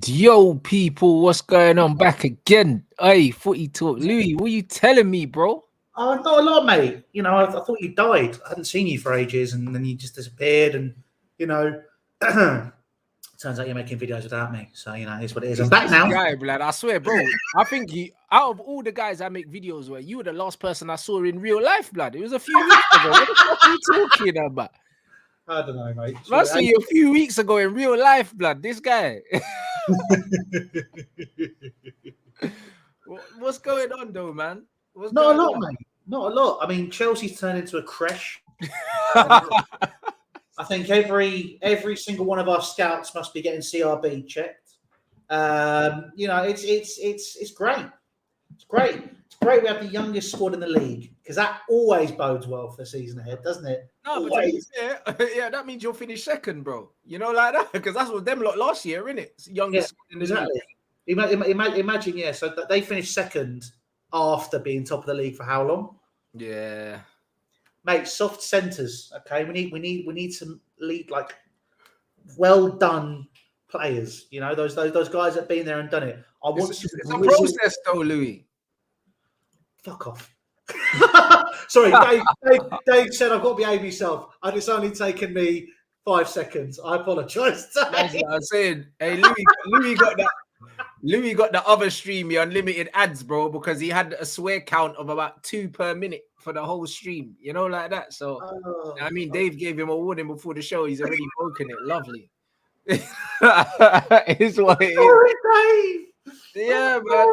Yo, people, what's going on? Back again. Hey, footy talk. Louis, what you telling me, bro? Oh, not a lot, mate. I thought you died. I hadn't seen you for ages, and then you just disappeared. And turns out you're making videos without me. So it's what it is. I'm back now. Guy, blood, I swear, bro. I think out of all the guys I make videos with, you were the last person I saw in real life, blood. It was a few weeks ago. What the fuck are you talking about? I don't know, mate. I saw you a few weeks ago in real life, blood. This guy. What's going on, though, man? Not a lot, mate. Not a lot. I mean, Chelsea's turned into a creche. I think every single one of our scouts must be getting CRB checked. It's great. It's great. It's great we have the youngest squad in the league because that always bodes well for the season ahead, doesn't it? No, always. But yeah, that means you'll finish second, bro. You know, like that, because that's what them lot last year, innit? Youngest squad in the league. Imagine, yeah. So they finished second after being top of the league for how long? Yeah, mate. Soft centers. Okay, we need some lead, like well done players. You know, those guys that've been there and done it. It's a process, though, Louis. Fuck off. Sorry, Dave said I've got to behave myself, and it's only taken me 5 seconds. I apologise. That's what I'm saying. Hey, Louis got that. Louis got the other stream, the unlimited ads, bro, because he had a swear count of about 2 per minute for the whole stream, you know, like that. So, Dave gave him a warning before the show. He's already broken it. Lovely. It's what it is. Sorry, Dave. Yeah, man.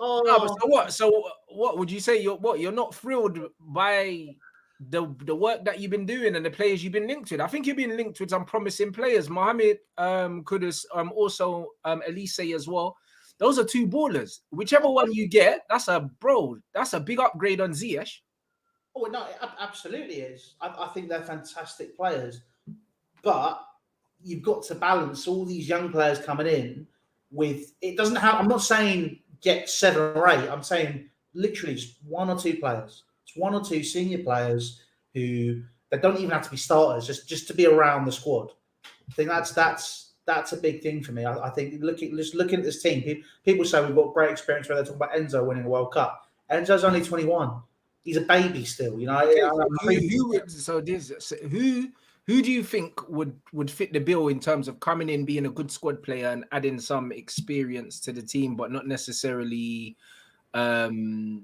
Oh, no, but so what would you say? You're not thrilled by the work that you've been doing and the players you've been linked with? I think you've been linked with some promising players. MOHAMMED Kudus, also Elise as well. Those are 2 ballers. Whichever one you get, that's a big upgrade on Ziyech. Oh no, it absolutely is. I think they're fantastic players, but you've got to balance all these young players coming in with. It doesn't have. I'm not saying get 7 or 8. I'm saying literally just 1 or 2 players. It's 1 or 2 senior players who they don't even have to be starters, just to be around the squad. I think that's a big thing for me. I think looking at this team, people say we've got great experience where they're talking about Enzo winning a World Cup. Enzo's only 21. He's a baby still, you know. Who do you think would fit the bill in terms of coming in, being a good squad player and adding some experience to the team, but not necessarily being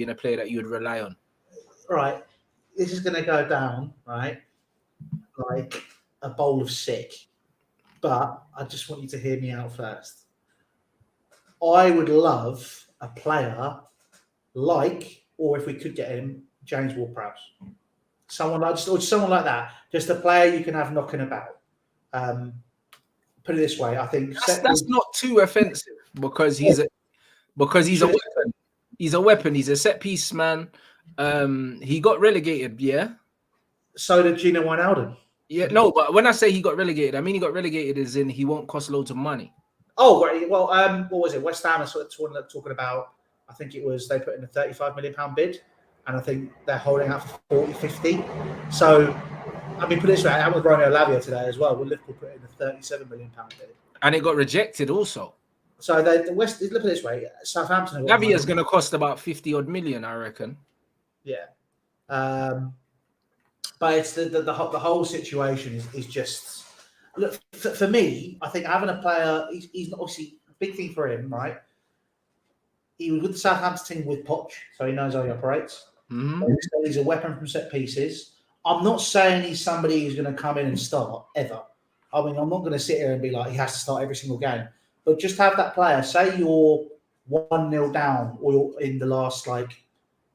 a player that you would rely on? Right. This is going to go down, right, like a bowl of sick. But I just want you to hear me out first. I would love a player like, or if we could get him, James Ward-Prowse. Someone like that. Just a player you can have knocking about. Put it this way, I think that's not too offensive because he's a weapon. He's a weapon. He's a set piece man. He got relegated, yeah. So did Gino Wijnaldum. Yeah, no, but when I say he got relegated, I mean he got relegated as in he won't cost loads of money. Oh, well, what was it? West Ham are sort of talking about. I think it was they put in a £35 million bid, and I think they're holding out for 40, 50. So, I mean, put it this way, I with Romeo Lavia today as well. Will Liverpool put in a £37 million bid, and it got rejected also. So the West. Look at it this way, Southampton. Lavia is going to cost about 50 odd million, I reckon. Yeah. But it's the whole situation is just look for me. I think having a player, he's obviously a big thing for him, right? He was with the Southampton team with Poch, so he knows how he operates. Mm-hmm. He's a weapon from set pieces. I'm not saying he's somebody who's going to come in and start ever. I mean, I'm not going to sit here and be like he has to start every single game, but just have that player. Say you're 1-0 down, or you're in the last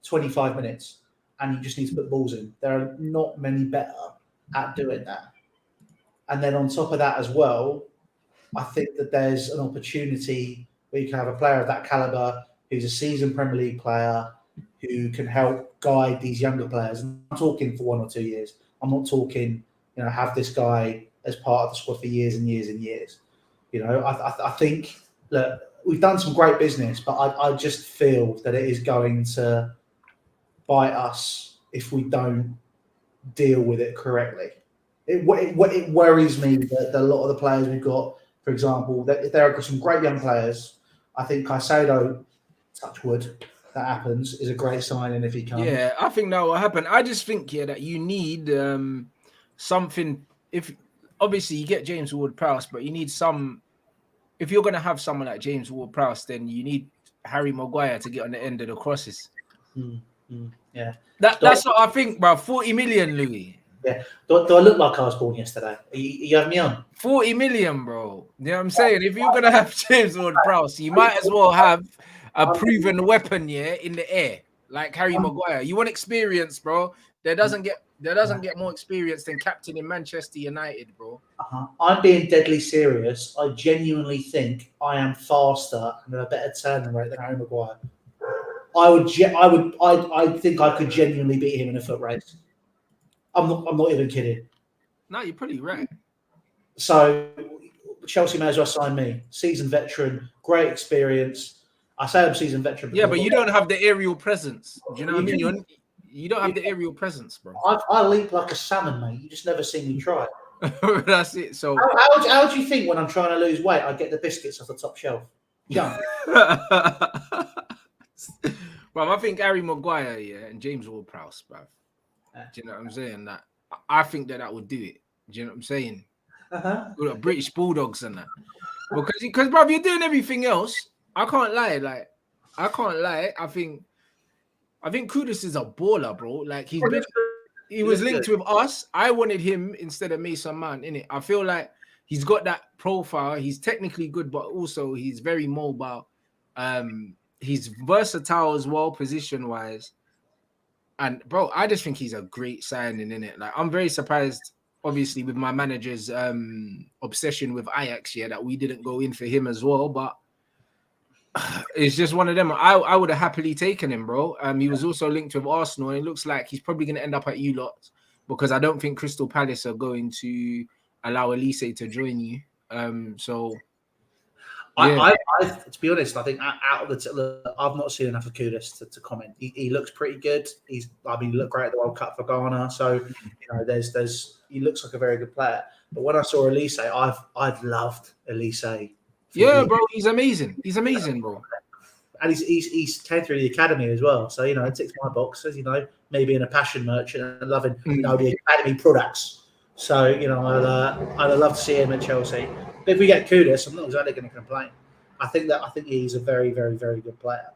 25 minutes. And you just need to put balls in. There are not many better at doing that. And then on top of that as well, I think that there's an opportunity where you can have a player of that caliber who's a seasoned Premier League player who can help guide these younger players. And I'm talking for 1 or 2 years. I'm not talking, have this guy as part of the squad for years and years and years. I think, look, we've done some great business, but I just feel that it is going to bite us if we don't deal with it correctly. It worries me that a lot of the players we've got for example, that if there are some great young players, I think Caicedo, touch wood, that happens, is a great signing if he comes. Yeah, I think that will happen. I just think that you need something. If obviously you get James Ward-Prowse, but you need some. If you're going to have someone like James Ward-Prowse, then you need Harry Maguire to get on the end of the crosses. Yeah, that's what I think, bro. 40 million, Louis. Yeah. Do I look like I was born yesterday? You have me on? 40 million, bro. You know what I'm saying? If you're going to have James Ward-Prowse, you might as well have a proven weapon, in the air, like Harry Maguire. You want experience, bro. There doesn't get more experience than captain in Manchester United, bro. I'm being deadly serious. I genuinely think I am faster and a better turning rate than Harry Maguire. I think I could genuinely beat him in a foot race. I'm not even kidding. No, you're pretty right. So Chelsea may as well sign me. Seasoned veteran, great experience. I say I'm seasoned veteran. Yeah, but you don't have the aerial presence. Do you know what I mean? You don't have the aerial presence, bro. I leap like a salmon, mate. You just never see me try. That's it. So how do you think when I'm trying to lose weight, I get the biscuits off the top shelf? Jump. Bro, I think Harry Maguire, and James Ward-Prowse, bro. Do you know what I'm saying? That I think that would do it. Do you know what I'm saying? British Bulldogs and that. Because bro, you're doing everything else. I can't lie. I think Kudus is a baller, bro. Like he was linked with us. I wanted him instead of Mason Mount, innit? I feel like he's got that profile. He's technically good, but also he's very mobile. He's versatile as well, position-wise. And bro, I just think he's a great signing, innit? Like I'm very surprised, obviously, with my manager's obsession with Ajax, that we didn't go in for him as well. But it's just one of them. I would have happily taken him, bro. He was also linked with Arsenal, and it looks like he's probably going to end up at you lot because I don't think Crystal Palace are going to allow Elise to join you. So. Yeah. I to be honest, I think out of I've not seen enough of Kudus to comment. He looks pretty good. He looked great at the World Cup for Ghana. So he looks like a very good player. But when I saw Elise, I've loved Elise. Yeah, bro, he's amazing. He's amazing, bro. And he's came through the academy as well. So it ticks my boxes. Me being a passion merchant and loving the academy products. So I'd love to see him at Chelsea. But if we get Kudus, I'm not exactly going to complain. I think he's a very, very, very good player.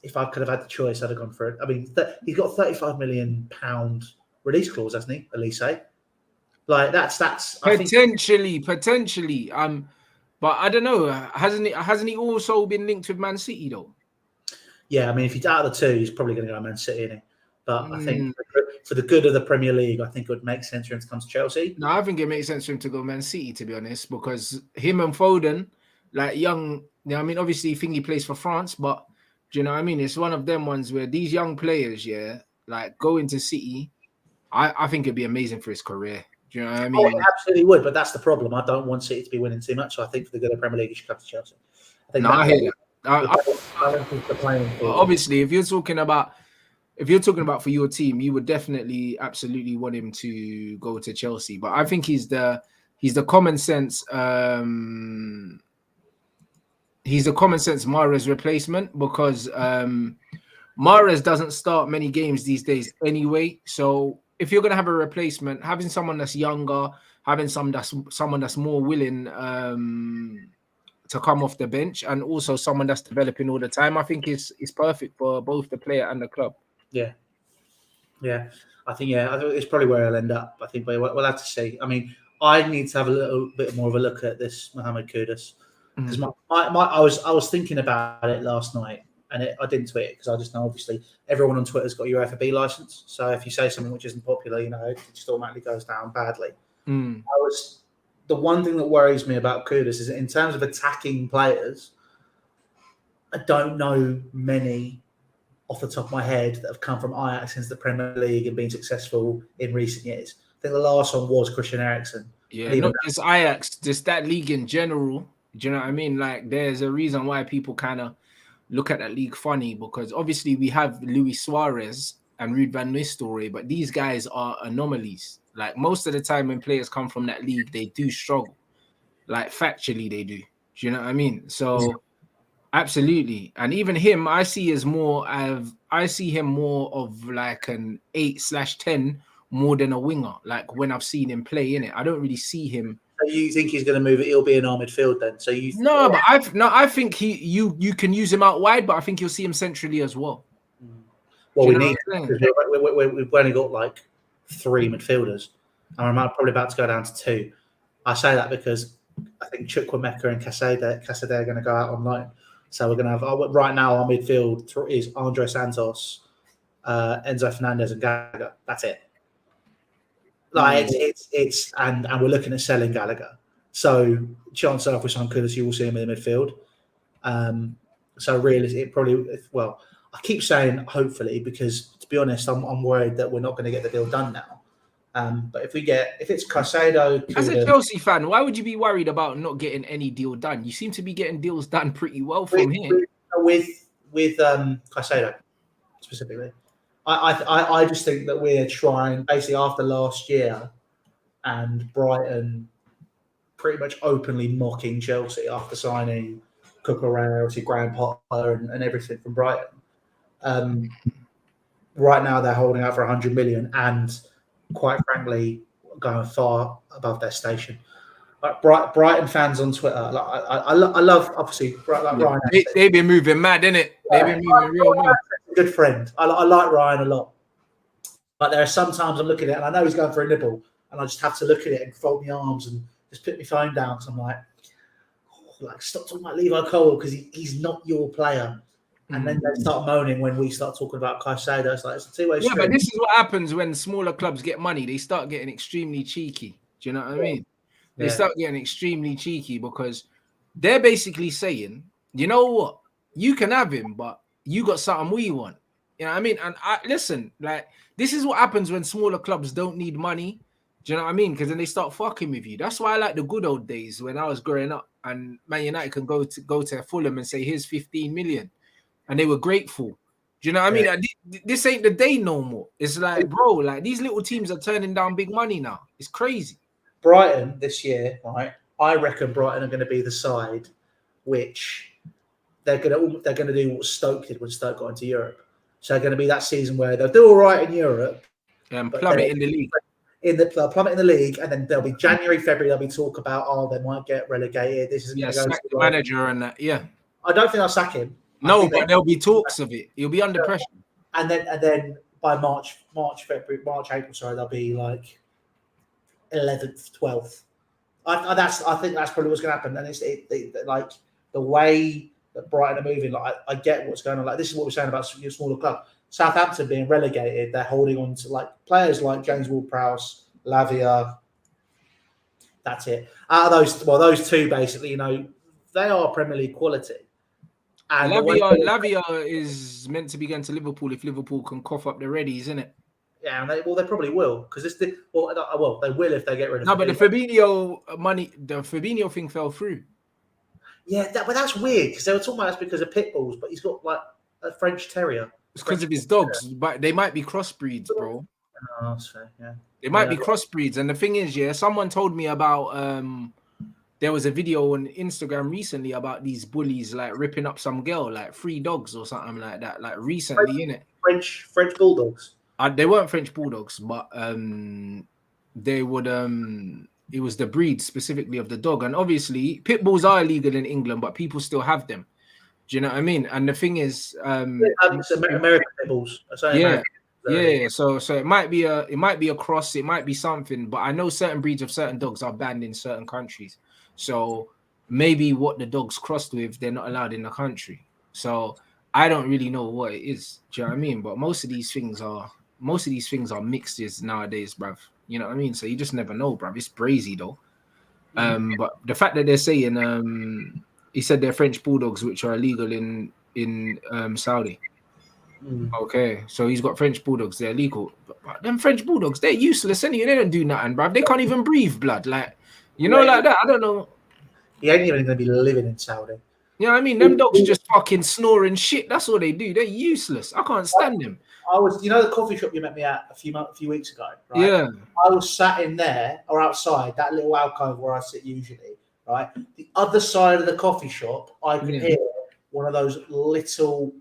If I could have had the choice, I'd have gone for it. I mean, he's got £35 million release clause, hasn't he, Elise? Like that's potentially. But I don't know. Hasn't he also been linked with Man City though? Yeah, I mean, if he's out of the two, he's probably going to go to Man City, isn't he? But I think for the good of the Premier League, I think it would make sense for him to come to Chelsea. No, I think it makes sense for him to go Man City, to be honest, because him and Foden, like young, I mean, obviously, I think he plays for France, but do you know what I mean? It's one of them ones where these young players, like go into City. I think it'd be amazing for his career. Do you know what I mean? Oh, it absolutely would, but that's the problem. I don't want City to be winning too much, so I think for the good of the Premier League, he should come to Chelsea. I hear that. Obviously, if you're talking about for your team, you would definitely absolutely want him to go to Chelsea. But I think he's the common sense. He's the common sense Mahrez replacement because Mahrez doesn't start many games these days anyway. So if you're gonna have a replacement, having someone that's younger, having someone that's more willing to come off the bench, and also someone that's developing all the time, I think is perfect for both the player and the club. Yeah. I think it's probably where I'll end up. I think we'll have to see. I mean, I need to have a little bit more of a look at this Mohammed Kudus because I was thinking about it last night, and I didn't tweet it because I just know obviously everyone on Twitter's got your FB license. So if you say something which isn't popular, it just automatically goes down badly. The one thing that worries me about Kudus is that in terms of attacking players, I don't know many off the top of my head that have come from Ajax into the Premier League and been successful in recent years. I think the last one was Christian Eriksen. Yeah, not just Ajax, just that league in general. Do you know what I mean? Like, there's a reason why people kind of look at that league funny because obviously we have Luis Suarez and Ruud van Nistelrooy, but these guys are anomalies. Like most of the time when players come from that league, they do struggle. Like factually, they do. Do you know what I mean? So absolutely, and even him, I see him more of like an 8/10 more than a winger. Like when I've seen him play in it, I don't really see him. So you think he's going to move it? He'll be in our midfield then. So you No, but I think you can use him out wide, but I think you'll see him centrally as well. Well, we need we've only got like 3 midfielders, and I'm probably about to go down to 2. I say that because I think Chukwuemeka and Casade are going to go out on loan. So we're going to have right now our midfield is Andre Santos, Enzo Fernandez, and Gallagher. That's it. Like it's and we're looking at selling Gallagher. So chances are, if we sign Kudus, you will see him in the midfield. So really, it probably I keep saying hopefully because to be honest, I'm worried that we're not going to get the deal done now. But if it's Caicedo, as a Chelsea fan, why would you be worried about not getting any deal done? You seem to be getting deals done pretty well from here. With Caicedo specifically. I just think that we're trying basically after last year and Brighton pretty much openly mocking Chelsea after signing Cucurella, obviously Graham Potter and everything from Brighton. Right now they're holding out for 100 million and quite frankly going far above their station. Like Brighton fans on Twitter, I love obviously like Ryan. They've been moving mad, innit? They've been moving real mad. Good friend. I like Ryan a lot. But there are sometimes I'm looking at it and I know he's going for a nibble and I just have to look at it and fold my arms and just put my phone down because I'm like stop talking about Levi Cole because he's not your player. And then they start moaning when we start talking about Caicedo. It's like it's a two-way street. Yeah, but this is what happens when smaller clubs get money. They start getting extremely cheeky. Do you know what I mean? They start getting extremely cheeky because they're basically saying, you know what? You can have him, but you got something we want. You know what I mean? And listen, like this is what happens when smaller clubs don't need money. Do you know what I mean? Because then they start fucking with you. That's why I like the good old days when I was growing up and Man United can go to Fulham and say, here's 15 million. And they were grateful. Do you know what I mean? Like, this ain't the day no more. It's like, bro, like these little teams are turning down big money now. It's crazy. Brighton this year, right? I reckon Brighton are going to be the side which they're going to do what Stoke did when Stoke got into Europe. So they're going to be that season where they'll do all right in Europe and plummet in the league. They'll plummet in the league, and then there'll be January, February. There'll be talk about they might get relegated. This is sack the manager and that. Yeah, I don't think they'll sack him. No, but there'll be talks of it. He'll be under pressure. And then by March, April, sorry, they'll be like 11th, 12th. I think that's probably what's going to happen. And it's like the way that Brighton are moving. Like I get what's going on. Like this is what we're saying about your smaller club. Southampton being relegated, they're holding on to like players like James Ward-Prowse, Lavia. That's it. Out of those two basically, they are Premier League quality. And Lavia is meant to be going to Liverpool if Liverpool can cough up the readies, isn't it? Yeah, and they probably will because they will if they get rid of. No, but the Fabinho thing fell through. Yeah, but that's weird because they were talking about that's because of pit bulls, but he's got like a French Terrier. It's because of his dogs, but they might be crossbreeds, bro. Oh, that's fair. Yeah, they might be crossbreeds, and the thing is, someone told me about there was a video on Instagram recently about these bullies like ripping up some girl, like 3 dogs or something like that, like recently, innit? French bulldogs. They weren't French bulldogs, but they would it was the breed specifically of the dog, and obviously pit bulls are illegal in England, but people still have them. Do you know what I mean? And the thing is, American pit bulls. Yeah. So it might be a cross, it might be something, but I know certain breeds of certain dogs are banned in certain countries. So maybe what the dog's crossed with, they're not allowed in the country. So I don't really know what it is. Do you know what I mean? But most of these things are mixtures nowadays, bruv. You know what I mean? So you just never know, bruv. It's brazy though. But the fact that they're saying he said they're French bulldogs, which are illegal in Saudi. Okay, so he's got French bulldogs, they're illegal. But them French bulldogs, they're useless anyway. They don't do nothing, bruv. They can't even breathe blood. Like, like that. I don't know. He ain't even going to be living in Saudi. You know what I mean? Them dogs just fucking snore and shit. That's all they do. They're useless. I can't stand them. I was, the coffee shop you met me at a few weeks ago, right? Yeah. I was sat in there or outside that little alcove where I sit usually, right? The other side of the coffee shop, I could hear one of those little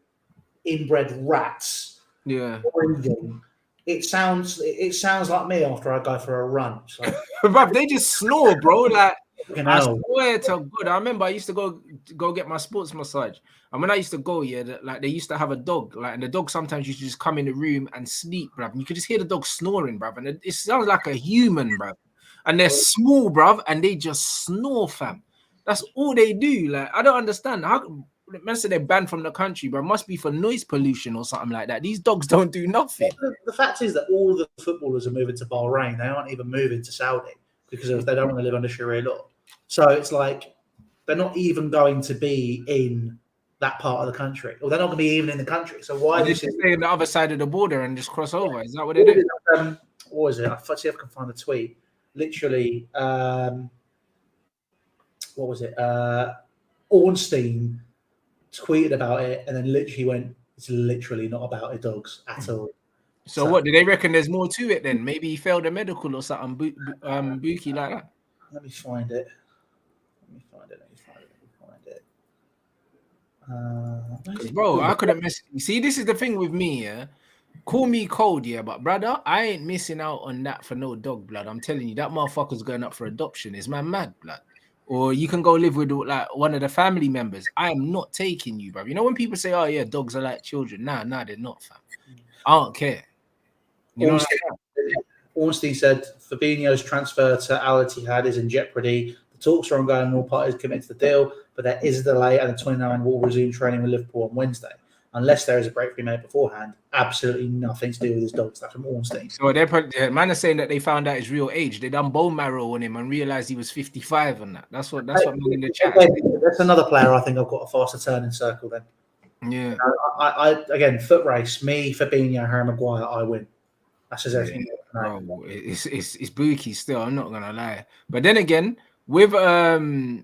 inbred rats breathing. It sounds like me after I go for a run. Like, bruv, they just snore, bro. Like, I hell. swear to God, I remember I used to go get my sports massage, and when I used to go, like they used to have a dog, like, and the dog sometimes used to just come in the room and sleep, bruv, and you could just hear the dog snoring, bruv, and it sounds like a human, bruv, and they're small, bruv, and they just snore, fam. That's all they do. Like, I don't understand how. Man said they're banned from the country, but it must be for noise pollution or something like that. These dogs don't do nothing. The fact is that all the footballers are moving to Bahrain. They aren't even moving to Saudi because they don't want to live under Sharia law. So it's like they're not even going to be in that part of the country, or they're not going to be even in the country. So why they just stay on the other side of the border and just cross over? Is that what they do? What was it? Let's see if I can find the tweet. Literally, what was it? Ornstein tweeted about it and then literally went, "It's literally not about the dogs at all." So what do they reckon? There's more to it then? Maybe he failed a medical or something, bookie like that. Let me find it. Bro, I couldn't miss. See, this is the thing with me, yeah. Call me cold, yeah, but brother, I ain't missing out on that for no dog, blood. I'm telling you, that motherfucker's going up for adoption. Is man mad, blood? Or you can go live with like one of the family members. I am not taking you, bro. You know when people say, "Oh yeah, dogs are like children," nah, they're not, fam. I don't care. You know. Ornstein said Fabinho's transfer to Al Ittihad is in jeopardy. The talks are ongoing and all parties commit to the deal, but there is a delay and the 29 will resume training with Liverpool on Wednesday. Unless there is a breakthrough made beforehand, absolutely nothing to do with his dog. That's from Ornstein. So they're man are saying that they found out his real age. They done bone marrow on him and realized he was 55 and that. That's what me in the chat. That's another player I think I've got a faster turning circle then. Yeah. I again, foot race, me, Fabinho, Harry Maguire, I win. That's just everything. Yeah, bro, it's booky still, I'm not gonna lie. But then again, with Ziyech,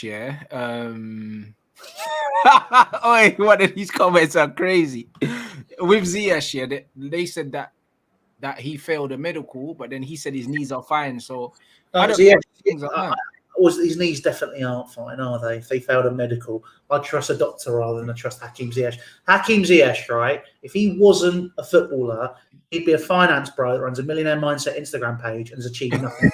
yeah. Oh, one of these comments are crazy. With Ziyech, yeah, they said that he failed a medical, but then he said his knees are fine. So I don't his knees definitely aren't fine, are they? If they failed a medical, I'd trust a doctor rather than I trust Hakim Ziyech. Hakim Ziyech, right? If he wasn't a footballer, he'd be a finance bro that runs a Millionaire Mindset Instagram page and has achieved nothing.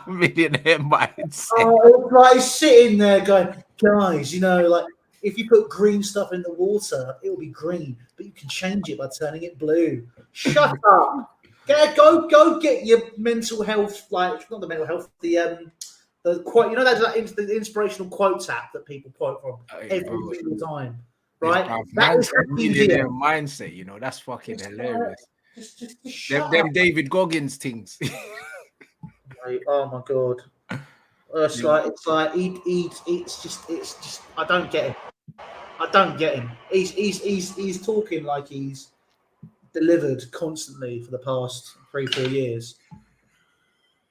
Millionaire Mindset. Oh, like sitting there going, guys, you know, like if you put green stuff in the water, it will be green, but you can change it by turning it blue. Shut up. Go get your mental health, like not the mental health, the quote, you know, that's like the inspirational quotes app that people quote from every single time, right? That is millionaire mindset, you know, that's fucking hilarious. Them David Goggins things. Oh my god, it's just I don't get him. He's talking like he's delivered constantly for the past 3-4 years.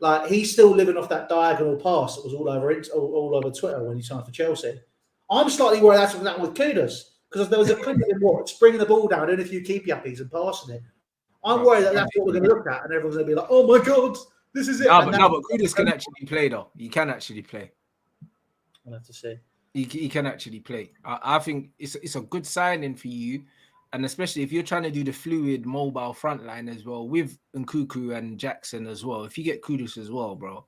Like he's still living off that diagonal pass that was all over Twitter when he signed for Chelsea. I'm slightly worried that's what happened with Kudus because there was a clip of him bringing the ball down, doing a few keepy uppies and passing it. I'm worried that's what we're going to look at, and everyone's going to be like, "Oh my god, this is it." But Kudus can actually play though. He can actually play. I'll have to see. He can actually play. I think it's a good signing for you. And especially if you're trying to do the fluid mobile front line as well with Nkuku and Jackson as well. If you get Kudus as well, bro,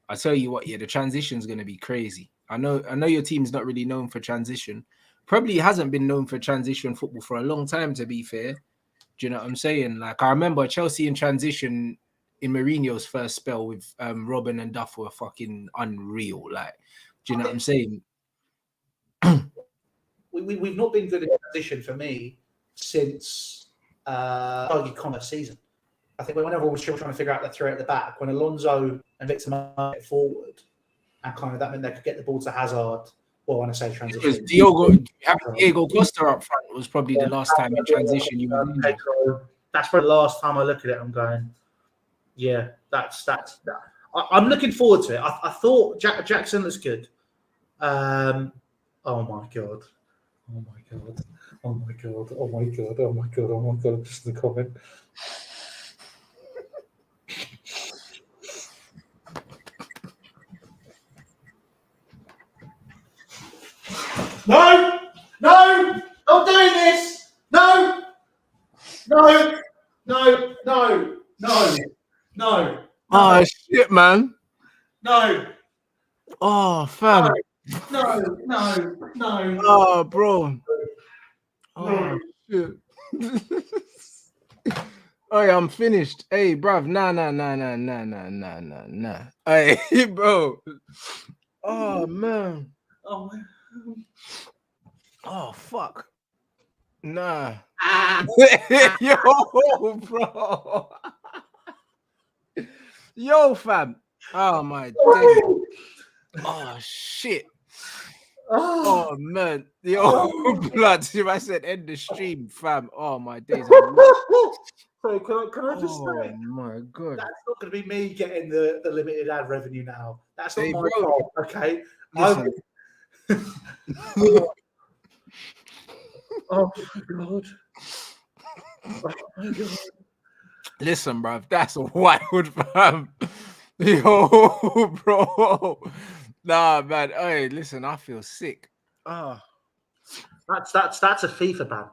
I tell you what, yeah, the transition is going to be crazy. I know your team's not really known for transition. Probably hasn't been known for transition football for a long time, to be fair. Do you know what I'm saying? Like, I remember Chelsea in transition in Mourinho's first spell with Robin and Duff were fucking unreal. Like, do you know what I'm saying? We've not been good at transition for me since Fergie Connor season. I think when everyone was still trying to figure out the three at the back, when Alonso and Victor went forward, and kind of that meant they could get the ball to Hazard. Well, when I say transition, because Diego Costa up front was probably the last time in transition you were. That's probably the last time I look at it. I'm going, yeah, that's that. I'm looking forward to it. I thought Jackson looks good. Oh my god. Oh my god. Oh my god. Oh my god. Oh my god. Oh my god. Just the comment. No, no, not doing this. No, no, no, no, no, no. Oh shit, man. No, Oh fam. no, no, no. Oh bro. Oh shit. Oh yeah, I'm finished. Hey, bruv. Nah. Hey, bro. Oh man. Oh, Oh fuck. Nah. ah. Yo, bro. Yo, fam. Oh my days. Oh shit. Oh man. Yo, blood. If I said end the stream, fam. Oh my days. So can I just say, my god. that's not going to be me getting the limited ad revenue now. That's not Hey, my bro. fault. Okay. Listen. Oh my god. Oh my god. Listen, bruv, that's wild, fam. Yo, bro. Nah, man. Hey, listen, I feel sick. Ah, That's a FIFA ban.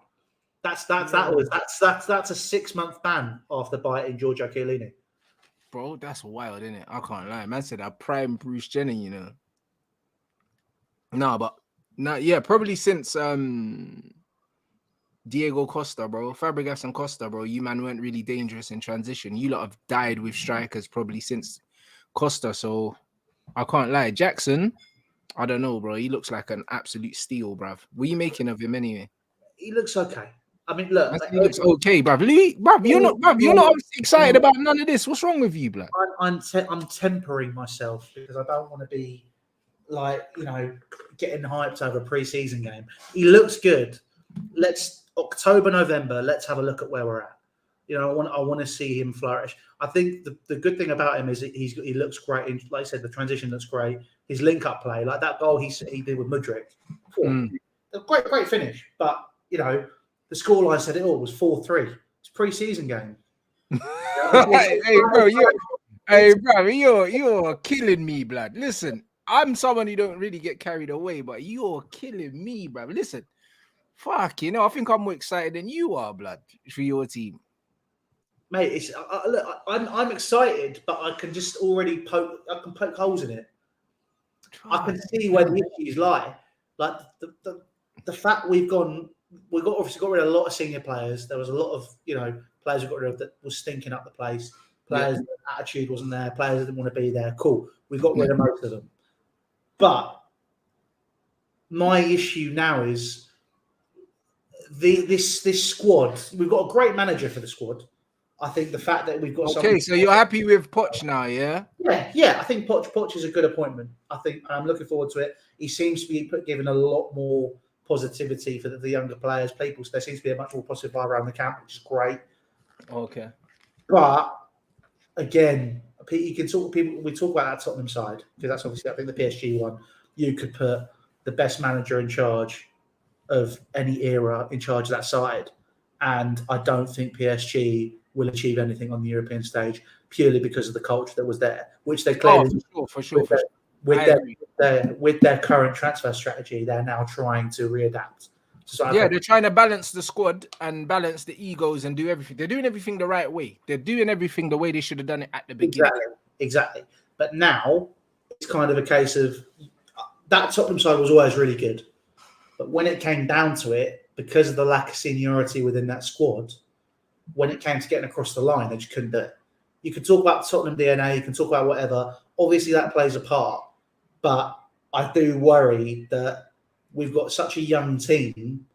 That's a 6-month ban after biting Giorgio Chiellini. bro, that's wild, isn't it? I can't lie. Man said I prime Bruce Jenner, you know. Nah, but yeah, probably since Diego Costa, bro, Fabregas and Costa, bro, you man weren't really dangerous in transition. You lot have died with strikers probably since Costa, so I can't lie. Jackson, I don't know, bro. He looks like an absolute steal, bruv. What are you making of him anyway? He looks okay. I mean, look, He looks okay, bruv. Bruv, you're not excited about none of this. What's wrong with you, blood? I'm tempering myself because I don't want to be like, getting hyped over a pre-season game. He looks good. Let's October, November. Let's have a look at where we're at. I want to see him flourish. I think the good thing about him is he looks great. Like I said, the transition looks great. His link-up play, like that goal he did with Mudryk, a great finish. But the scoreline said it all, was 4-3. It's a pre-season game. Hey, bro, you're killing me, blood. Listen, I'm someone who don't really get carried away, but you're killing me, bro. Listen, fuck, I think I'm more excited than you are, blood, for your team. Mate, look, I'm excited, but I can just already poke holes in it. I can see where the issues lie. Like the fact we obviously got rid of a lot of senior players. There was a lot of players we got rid of that was stinking up the place. Players' attitude wasn't there. Players didn't want to be there. Cool, we got rid of most of them. But my issue now is this squad. We've got a great manager for the squad. I think the fact that we've got so you're happy with Poch now, yeah? Yeah. I think Poch is a good appointment. I think I'm looking forward to it. He seems to be giving a lot more positivity for the younger players. There seems to be a much more positive vibe around the camp, which is great. Okay. But again, you can talk. We talk about that Tottenham side because that's obviously, I think, the PSG one. You could put the best manager in charge of any era in charge of that side, and I don't think PSG will achieve anything on the European stage purely because of the culture that was there, which they clearly for sure. With their current transfer strategy, they're now trying to readapt. So they're trying to balance the squad and balance the egos and do everything. They're doing everything the right way. They're doing everything the way they should have done it at the beginning. Exactly. But now it's kind of a case of that Tottenham side was always really good. But when it came down to it, because of the lack of seniority within that squad, when it came to getting across the line, they just couldn't do it. You can talk about Tottenham DNA, you can talk about whatever. Obviously, that plays a part. But I do worry that we've got such a young team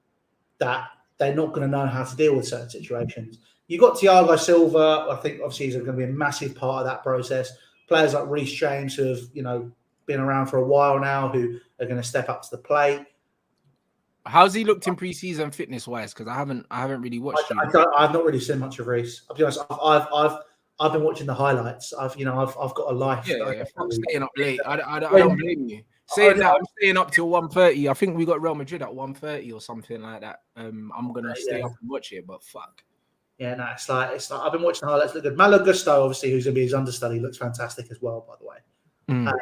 that they're not going to know how to deal with certain situations. You've got Thiago Silva. I think, obviously, he's going to be a massive part of that process. Players like Reece James, who have, been around for a while now, who are going to step up to the plate. How's he looked in pre-season fitness-wise? Because I haven't really watched. I've not really seen much of Reece. I'll be honest. I've been watching the highlights. I've got a life. I'm staying up late. I don't blame you. Saying that, I'm staying up till 1:30. I think we got Real Madrid at 1:30 or something like that. I'm gonna stay up and watch it, but fuck. Yeah, no, it's like I've been watching the highlights. Look good. Malo Gusto, obviously, who's gonna be his understudy, looks fantastic as well. By the way.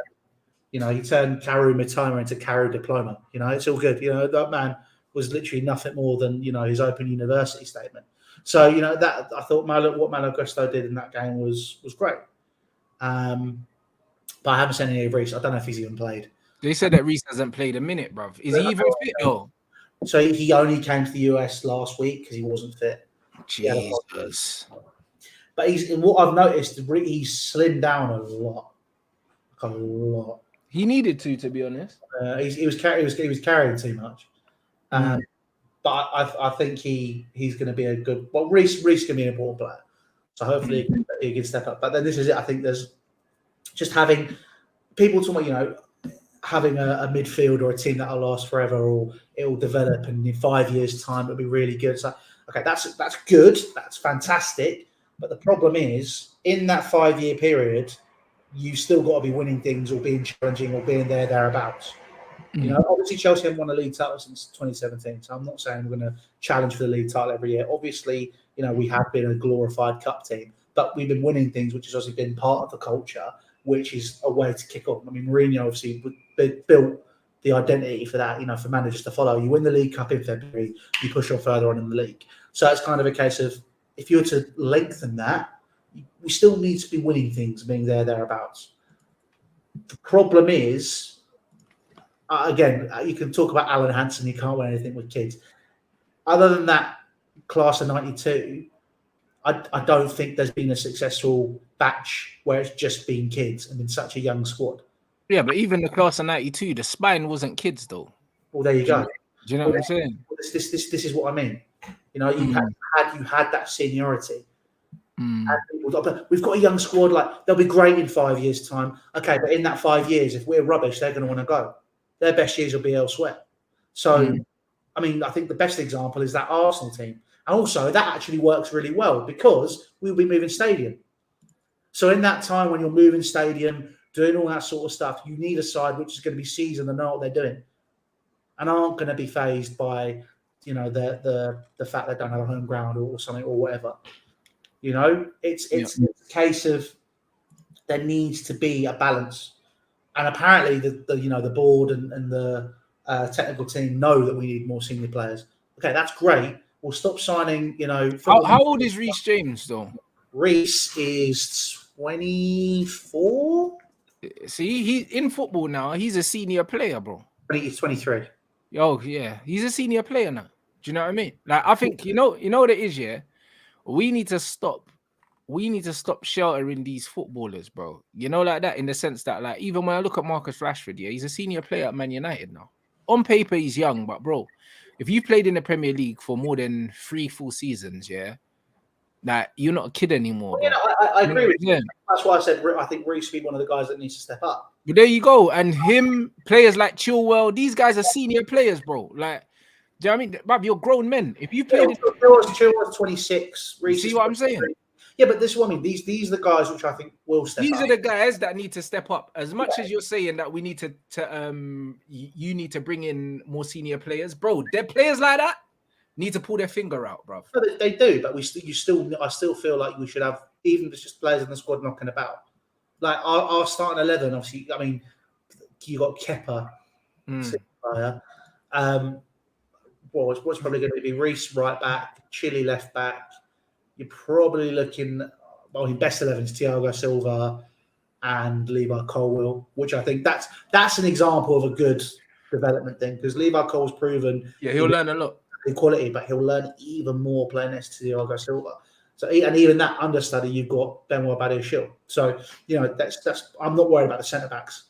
You know, he turned Karu Mitoma into Karu Diploma. You know, it's all good. You know, that man was literally nothing more than, you know, his Open University statement. So, you know, that I thought what Malo Gusto did in that game was great. But I haven't seen any of Reece. I don't know if he's even played. They said that Reece hasn't played a minute, bruv. Is he even fit though? So he only came to the US last week because he wasn't fit. Jesus. But what I've noticed, he's slimmed down a lot. A lot. He needed to be honest. He was carrying too much. But I think he's going to be a good. Well, Reece can be an important player, so hopefully he can step up. But then this is it. I think there's just having people talking about, you know, having a midfield or a team that'll last forever, or it will develop, and in 5 years' time it'll be really good. So okay, that's good, that's fantastic. But the problem is, in that 5 year period, you still got to be winning things, or being challenging, or being thereabouts. You know, obviously Chelsea haven't won a league title since 2017, so I'm not saying we're going to challenge for the league title every year. Obviously, you know, we have been a glorified cup team, but we've been winning things, which has also been part of the culture, which is a way to kick off. I mean, Mourinho obviously built the identity for that, you know, for managers to follow. You win the League Cup in February, you push on further on in the league. So it's kind of a case of, if you were to lengthen that, we still need to be winning things, being thereabouts. The problem is, again, you can talk about Alan Hansen, you can't win anything with kids. Other than that class of 92, I don't think there's been a successful batch where it's just been kids and been such a young squad. Yeah, but even the class of 92, the spine wasn't kids though. Well, there you go. Do you know what I'm saying? This is what I mean. You know, you had that seniority. And we've got a young squad, like they'll be great in 5 years' time. Okay, but in that 5 years, if we're rubbish, they're going to want to go. Their best years will be elsewhere. So, I mean, I think the best example is that Arsenal team. And also, that actually works really well because we'll be moving stadium. So in that time when you're moving stadium, doing all that sort of stuff, you need a side which is going to be seasoned and know what they're doing, and aren't going to be phased by, you know, the fact they don't have a home ground or something or whatever. You know, it's a case of there needs to be a balance, and apparently the board and the technical team know that we need more senior players. Okay, that's great. We'll stop signing. You know, how old is Reece James though? Reece is 24. See, he's in football now. He's a senior player, bro. He's 23. Oh yeah, he's a senior player now. Do you know what I mean? Like, I think you know what it is. Yeah, we need to stop sheltering these footballers, bro. You know, like that, in the sense that, like, even when I look at Marcus Rashford, yeah, he's a senior player at Man United now. On paper, he's young, but bro, if you've played in the Premier League for more than 3 full seasons, yeah, like, you're not a kid anymore. Well, I agree with you. That's why I said I think Reece will be one of the guys that needs to step up. But there you go. And players like Chilwell, these guys are senior players, bro. Like, do you know what I mean? Bob, you're grown men. If you played, Chilwell's 26. Reece, see what I'm saying? Yeah, but this is what I mean. These are the guys which I think will step up. These are the guys that need to step up. As much as you're saying that we need to you need to bring in more senior players, bro. They're players like that need to pull their finger out, bro. No, they do, but I still feel like we should have, even if it's just players in the squad knocking about. Like our starting 11, obviously. I mean, you got Kepa, player. What's probably going to be Reece right back, Chile left back. You're probably looking, well, in best 11 is Thiago Silva and Levi Colwill, which I think that's an example of a good development thing, because Levi Cole's proven. Yeah, he'll learn a lot. Quality, but he'll learn even more playing next to Thiago Silva. So, and even that understudy, you've got Benoit Badiashile. So, you know, that's. I'm not worried about the centre backs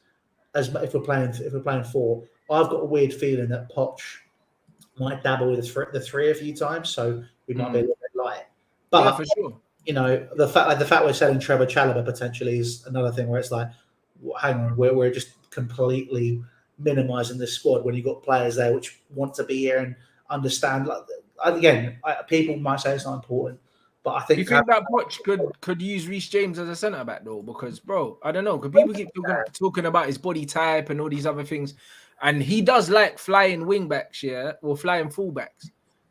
as if we're playing 4. I've got a weird feeling that Poch might dabble with the 3 a few times, so we might be a little bit light. But yeah, for sure, you know, the fact we're selling Trevor Chalobah potentially is another thing where it's like, hang on, we're just completely minimising this squad when you've got players there which want to be here and understand. Like, again, people might say it's not important, but I think. You think that Poch could use Reece James as a centre back though? Because, bro, I don't know. Because people keep talking about his body type and all these other things, and he does like flying wing backs, yeah, or flying fullbacks.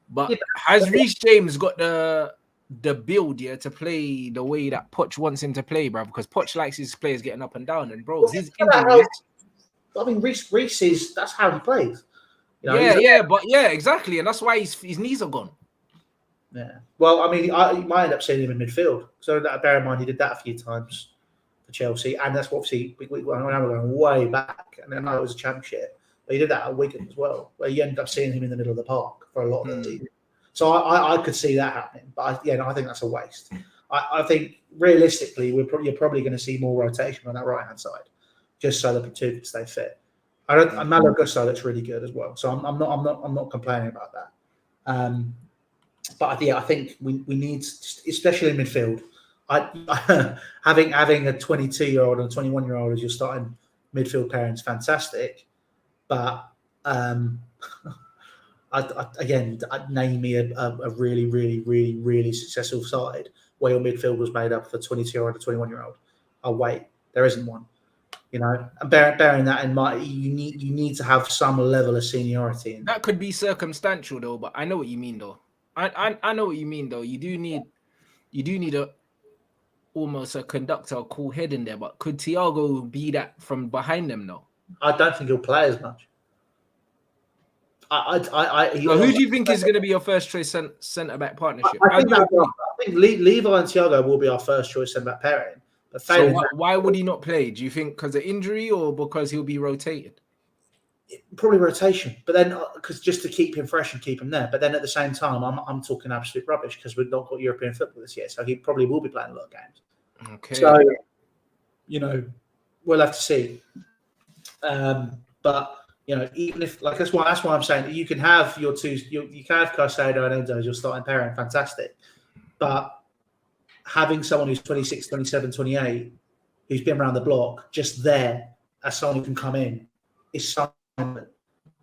But has Reece James got the build, yeah, to play the way that Poch wants him to play, bro? Because Poch likes his players getting up and down, and bro, his injuries. I mean, Reece is that's how he plays. You know, exactly, and that's why his knees are gone. Yeah. Well, I mean, I might end up seeing him in midfield. So bear in mind, he did that a few times for Chelsea, and that's what obviously we're going way back, and then it was a championship. But he did that at Wigan as well, where you ended up seeing him in the middle of the park for a lot of the season. So I could see that happening, but I think that's a waste. I think realistically, you're probably going to see more rotation on that right hand side, just so that the two can stay fit. Malo Gusto looks really good as well, so I'm not complaining about that. But I think we need, especially in midfield, having a 22-year-old and a 21-year-old as your starting midfield pair is fantastic. But again, name me a really, really, really, really successful side where your midfield was made up of a 22-year-old and a 21-year-old. Oh wait, there isn't one. You know, and bearing that in mind, you need to have some level of seniority. That could be circumstantial though, but I know what you mean though. I know what you mean though. You do need almost a conductor, a cool head in there. But could Thiago be that from behind them though? I don't think he'll play as much. Who do you think is going to be your first choice centre back partnership? I think Levi and Thiago will be our first choice centre back pairing. But so why would he not play? Do you think because of injury or because he'll be rotated? Probably rotation, but then because just to keep him fresh and keep him there. But then at the same time, I'm talking absolute rubbish because we've not got European football this year, so he probably will be playing a lot of games. Okay. So we'll have to see. But even if that's why I'm saying you can have your two, you can have Caicedo and Enzo as your starting pairing, fantastic. But having someone who's 26, 27, 28, who's been around the block, just there as someone who can come in, is something.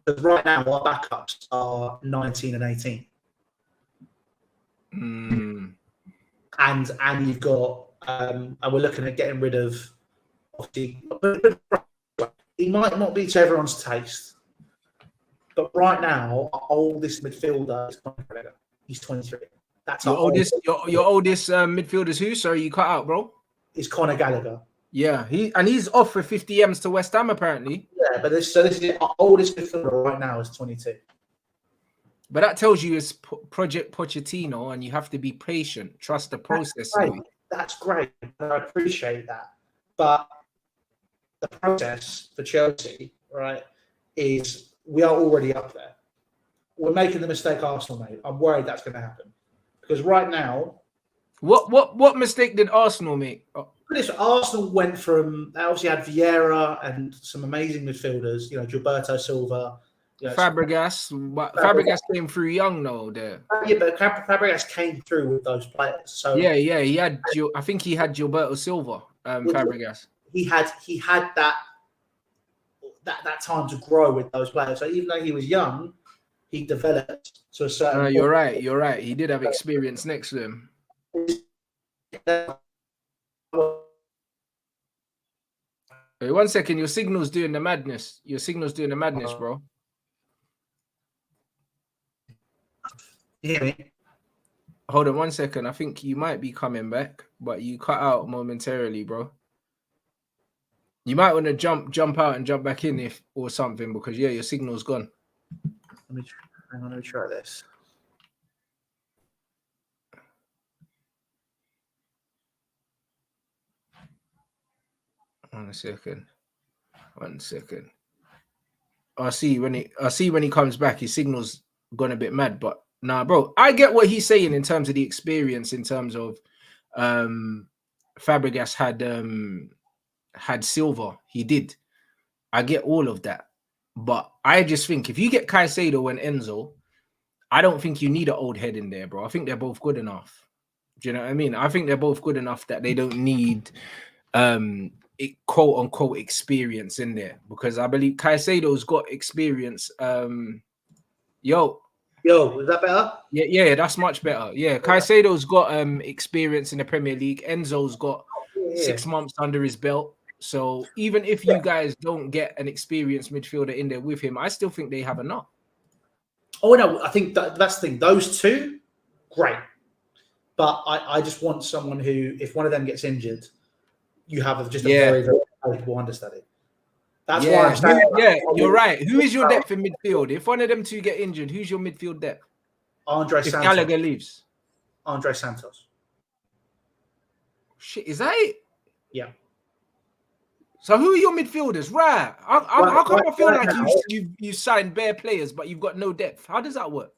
Because right now our backups are 19 and 18, and you've got and we're looking at getting rid of. Obviously, he might not be to everyone's taste, but right now our oldest midfielder is Conor Gallagher. He's 23. That's your oldest midfielder is who? Sorry, you cut out, bro. Is Conor Gallagher. Yeah, he's off for 50 M's to West Ham apparently. Yeah, but this is our oldest midfielder right now is 22. But that tells you it's Project Pochettino, and you have to be patient, trust the process. That's great. I appreciate that. But the process for Chelsea, right, is we are already up there. We're making the mistake Arsenal made. I'm worried that's going to happen because right now, what mistake did Arsenal make? Arsenal went from they obviously had Vieira and some amazing midfielders, Gilberto Silva, Fabregas. Fabregas came through young though. There. Yeah, but Fabregas came through with those players. So yeah, he had. I think he had Gilberto Silva. Fabregas. He had that time to grow with those players. So even though he was young, he developed to a certain. You're right. He did have experience next to him. Wait 1 second. Your signal's doing the madness. Bro. You hear me? Hold on 1 second. I think you might be coming back, but you cut out momentarily, bro. You might want to jump out and jump back in or something because your signal's gone. Let me try this. 1 second. 1 second. I see when he comes back, his signal's gone a bit mad. But nah, bro, I get what he's saying in terms of the experience. In terms of Fabregas had Silva, he did. I get all of that, but I just think if you get Caicedo and Enzo, I don't think you need an old head in there, bro. I think they're both good enough. Do you know what I mean? I think they're both good enough that they don't need quote unquote experience in there because I believe Caicedo's got experience. Yo, is that better? Yeah, that's much better. Yeah, Caicedo's got experience in the Premier League. Enzo's got 6 months under his belt. So even if you guys don't get an experienced midfielder in there with him, I still think they have enough. Oh no, I think that's the thing. Those two, great. But I just want someone who, if one of them gets injured, you have just a very, very capable understudy. That's why I'm saying. You're right. Who is your depth in midfield? If one of them two get injured, who's your midfield depth? Andre if Santos. Gallagher leaves. Andre Santos. Shit, is that it? Yeah. So who are your midfielders? Right. How come I feel like you signed bare players, but you've got no depth? How does that work?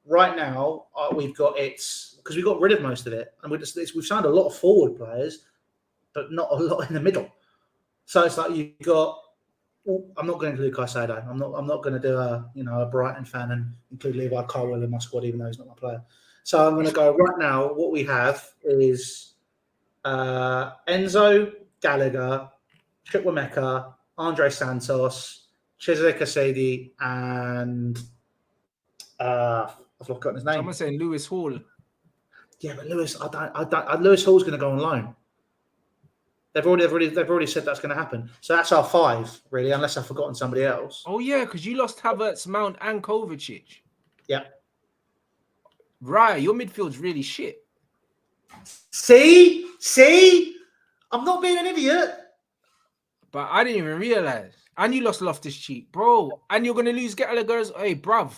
Right now, we've got because we got rid of most of it, and we've signed a lot of forward players, but not a lot in the middle. So it's like you've got. I'm not going to include Caicedo. I'm not going to do a Brighton fan and include Levi Colwill in my squad, even though he's not my player. So I'm going to go right now. What we have is Enzo, Gallagher, Chukwuemeka, Andre Santos, Cesare Casedi, and I've forgotten his name. Someone's saying Lewis Hall. Yeah, but Lewis, Lewis Hall's going to go on loan. They've already said that's going to happen. So that's our 5, really, unless I've forgotten somebody else. Oh yeah, because you lost Havertz, Mount, and Kovacic. Yeah. Right, your midfield's really shit. See, I'm not being an idiot. But I didn't even realize. And you lost Loftus-Cheek, bro. And you're going to lose Gallagher's. Hey, bruv.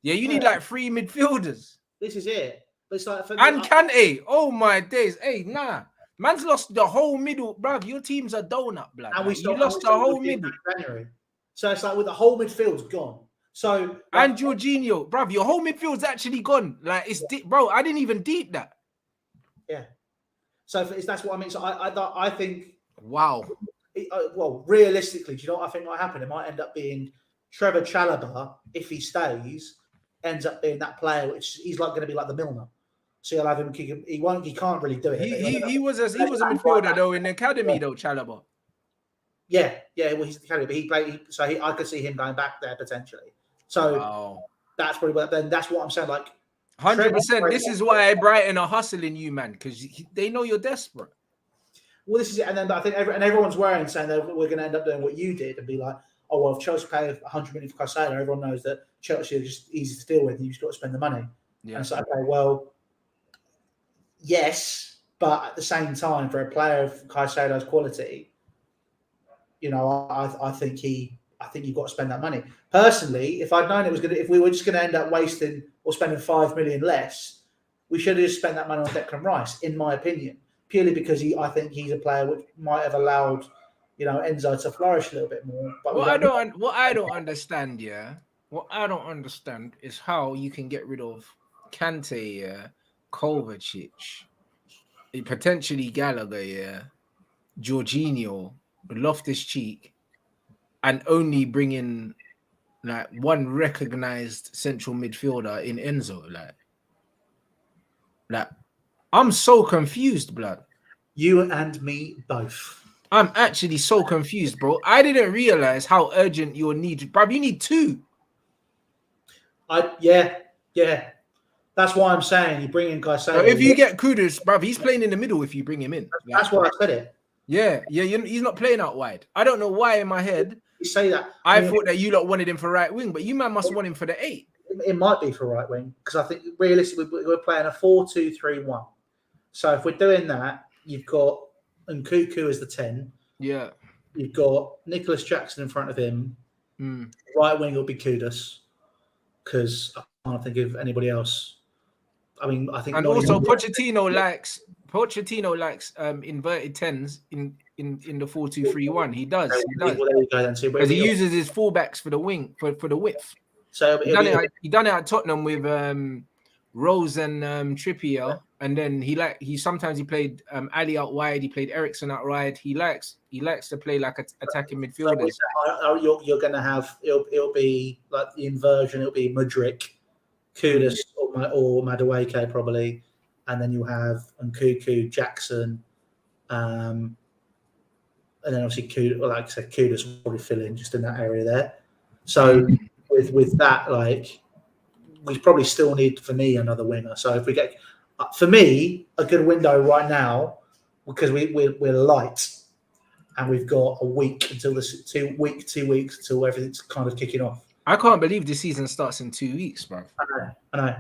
Yeah, you need like 3 midfielders. This is it. But it's like and Kante. Oh my days. Hey, nah. Man's lost the whole middle, bruv. Your team's a donut, blood. And you lost the whole middle. January. So it's like with the whole midfield's gone. So and Jorginho, bruv, your whole midfield's actually gone. Like it's deep, bro. I didn't even deep that. Yeah. So that's what I mean. So I think. Wow. Well, realistically, do you know what I think might happen? It might end up being Trevor Chalobah, if he stays, ends up being that player, which he's like going to be like the Milner. So you'll have him kick him. He can't really do it. He was a midfielder though in the academy though, Chalobah. Yeah. Well, he's the academy, but I could see him going back there potentially. So that's probably what. Then that's what I'm saying. Like 100%. This is why Brighton are hustling you, man, because they know you're desperate. Well, this is it, and then I think everyone's worrying, saying that we're going to end up doing what you did and be like, oh well, if Chelsea pay 100 million for Caicedo, everyone knows that Chelsea are just easy to deal with, and you've just got to spend the money. Yeah. And so, okay, well, yes, but at the same time, for a player of Caicedo's quality, I think you've got to spend that money. Personally, if I'd known if we were just going to end up wasting or spending 5 million less, we should have just spent that money on Declan Rice, in my opinion. Purely because I think he's a player which might have allowed, Enzo to flourish a little bit more. But what I don't understand is how you can get rid of Kante, Kovacic, potentially Gallagher, Jorginho, Loftus-Cheek, and only bring in like one recognized central midfielder in Enzo. Like. I'm so confused, blood. You and me both. I'm actually so confused, bro. I didn't realize how urgent your need, bro. You need 2. Yeah. That's why I'm saying you bring in Caicedo. So if you get Kudus, bro, he's playing in the middle if you bring him in. That's why I said it. Yeah. He's not playing out wide. I don't know why in my head you say that. I thought that you lot wanted him for right wing, but you man must want him for the 8. It might be for right wing because I think realistically we're playing a 4-2-3-1. So if we're doing that, you've got Nkunku as the 10. Yeah. You've got Nicholas Jackson in front of him. Right wing will be Kudus because I can't think of anybody else. I mean, I think. And also Pochettino likes inverted 10s in the 4-2-3-1. He does. Well, there you go then. Because he uses his fullbacks for the wing for the width. So he done it at Tottenham with Rose and Trippier. And then he sometimes played Ali out wide. He played Ericsson out wide. He likes to play like attacking midfielders. So you're going to have it'll be like the inversion. It'll be Mudryk, Kudus or Madueke probably, and then you'll have Nkunku, Jackson, and then obviously Kudus will probably fill in just in that area there. So with that, like we probably still need for me another winger. So if we get. For me, a good window right now, because we're light, and we've got a week until 2 weeks until everything's kind of kicking off. I can't believe the season starts in 2 weeks, bro. I know.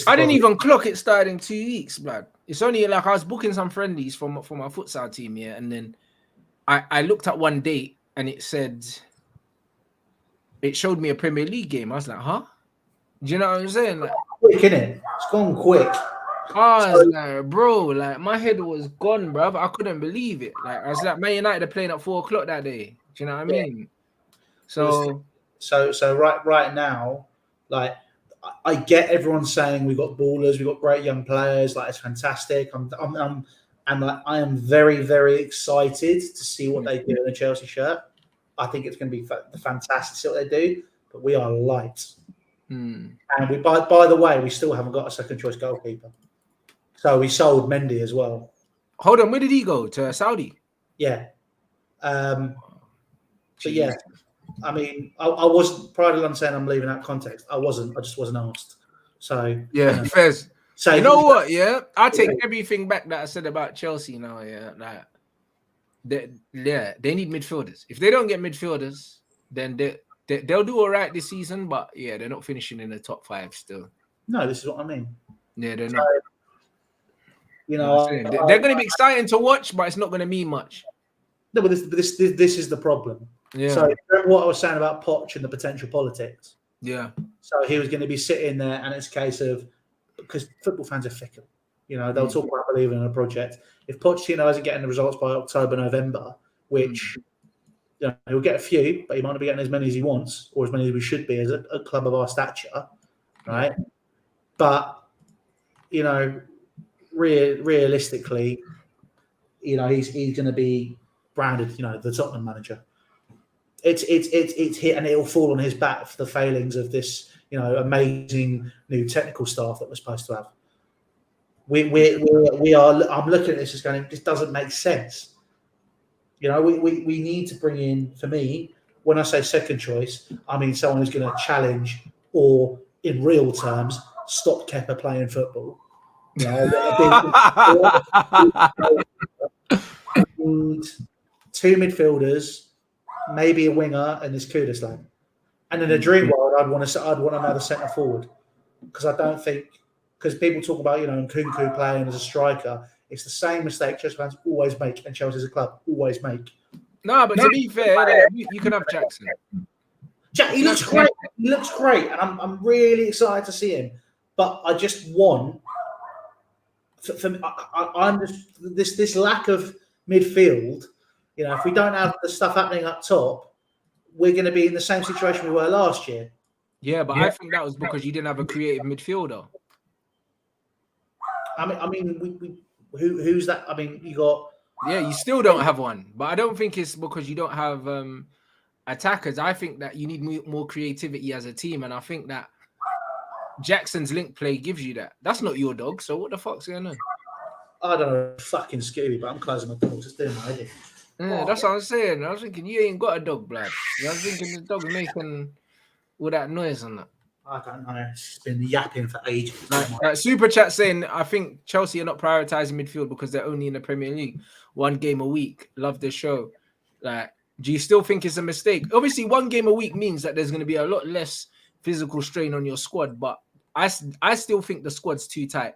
I didn't even clock it started in 2 weeks, blood. It's only like I was booking some friendlies for my futsal team, and then I looked at one date and it said, it showed me a Premier League game. I was like, huh? Do you know what I'm saying? Like, quick, innit? It's gone quick. I was like, bro, like my head was gone, bro. I couldn't believe it. Like, I was like, Man United are playing at 4 o'clock that day. Do you know what I mean? So right now, like I get everyone saying we've got ballers, we've got great young players, like it's fantastic. And like I am very, very excited to see what they do in a Chelsea shirt. I think it's going to be fantastic to see what they do, but we are light. And we, by the way, we still haven't got a second choice goalkeeper. So we sold Mendy as well. Hold on, where did he go? To Saudi? Yeah. But yeah, I mean, I wasn't prided on saying I'm leaving out context. I wasn't. I just wasn't asked. So yeah, Fez. So you know what? Yeah, I take everything back that I said about Chelsea now. Yeah, like they need midfielders. If they don't get midfielders, then they'll do all right this season. But yeah, they're not finishing in the top 5 still. No, this is what I mean. Yeah, they're not. You know, they're going to be exciting to watch, but it's not going to mean much. No, but this is the problem. Yeah. So remember what I was saying about Poch and the potential politics. Yeah. So he was going to be sitting there, and it's a case of because football fans are fickle. You know, they'll talk about believing in a project. If Pochettino isn't getting the results by October, November, which you know, he'll get a few, but he might not be getting as many as he wants or as many as we should be as a club of our stature, right? But you know, realistically, you know, he's going to be branded, you know, the Tottenham manager. It's hit, and it'll fall on his back for the failings of this, you know, amazing new technical staff that we're supposed to have. We are. I'm looking at this as going, this doesn't make sense. You know, we need to bring in, for me, when I say second choice, I mean someone who's going to challenge or, in real terms, stop Kepa playing football. You know, and 2 midfielders, maybe a winger, and this Kudus lad. And in a dream world, I'd want another centre forward because I don't think people talk about, you know, Nkunku playing as a striker. It's the same mistake Chelsea fans always make, and Chelsea as a club always make. No, but to be fair, you can have Jackson. He looks great. He looks great, and I'm really excited to see him. But I just want, I'm just this lack of midfield. You know, if we don't have the stuff happening up top, we're going to be in the same situation we were last year. Yeah, but I think that was because you didn't have a creative midfielder. I mean, who's that? I mean, you got. Yeah, you still don't have one, but I don't think it's because you don't have attackers. I think that you need more creativity as a team, and I think that Jackson's link play gives you that. That's not your dog, so what the fuck's going on? I don't know, fucking Scooby, but I'm closing my door, just doing my head. Yeah, that's what I was saying. I was thinking you ain't got a dog, blood. I was thinking the dog's making all that noise on that. I don't know. It's been yapping for ages. Like Super Chat saying, I think Chelsea are not prioritizing midfield because they're only in the Premier League 1 game a week. Love the show. Like, do you still think it's a mistake? Obviously, 1 game a week means that there's going to be a lot less physical strain on your squad, but I still think the squad's too tight.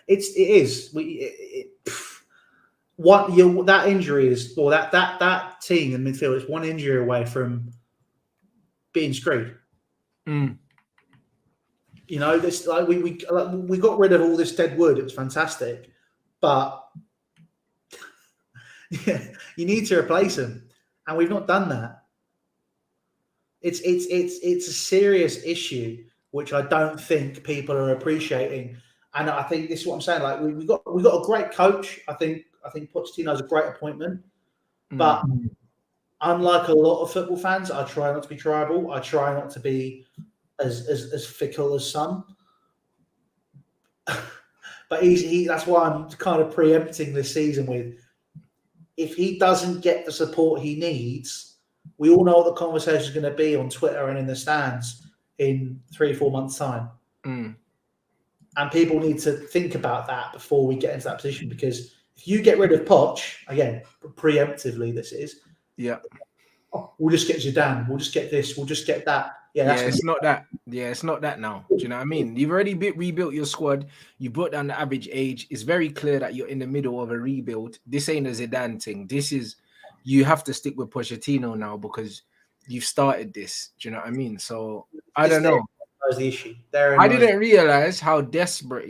It is. That injury is, or that team in midfield is 1 injury away from being screwed. You know, this like we got rid of all this dead wood. It was fantastic, but yeah, you need to replace them, and we've not done that. It's a serious issue, which I don't think people are appreciating. And I think this is what I'm saying. Like we got a great coach. I think Pochettino's a great appointment, but unlike a lot of football fans, I try not to be tribal. I try not to be as fickle as some. But that's why I'm kind of preempting this season with, if he doesn't get the support he needs, we all know what the conversation is going to be on Twitter and in the stands in 3-4 months' time. And people need to think about that before we get into that position, because if you get rid of Poch, again, preemptively this is, we'll just get Zidane, we'll just get this, we'll just get that. It's not that. Yeah, it's not that now. Do you know what I mean? You've already rebuilt your squad. You brought down the average age. It's very clear that you're in the middle of a rebuild. This ain't a Zidane thing. This is you have to stick with Pochettino now because you've started this. Do you know what I mean? So I don't know. That was the issue. I didn't realize how desperate,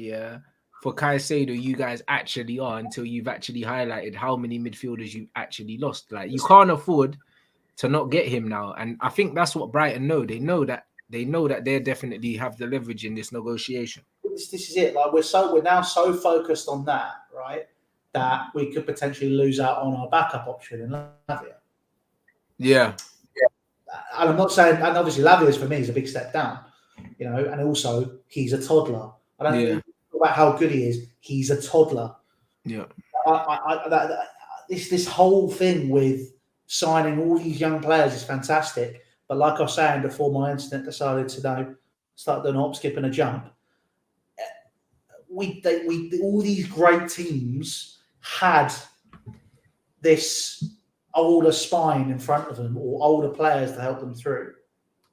for Caicedo you guys actually are until you've actually highlighted how many midfielders you actually lost. Like, you can't afford to not get him now, and I think that's what Brighton know. They know that they definitely have the leverage in this negotiation. This is it. Like, we're now so focused on that, right, that we could potentially lose out on our backup option in Lavia. Yeah. And I'm not saying, and obviously Lavia's for me is a big step down, you know, and also he's a toddler. I don't think about how good he is. He's a toddler. Yeah. This whole thing with signing all these young players is fantastic. But like I was saying before, my internet decided to start doing a hop, skip, and a jump. All these great teams had this older spine in front of them, or older players to help them through.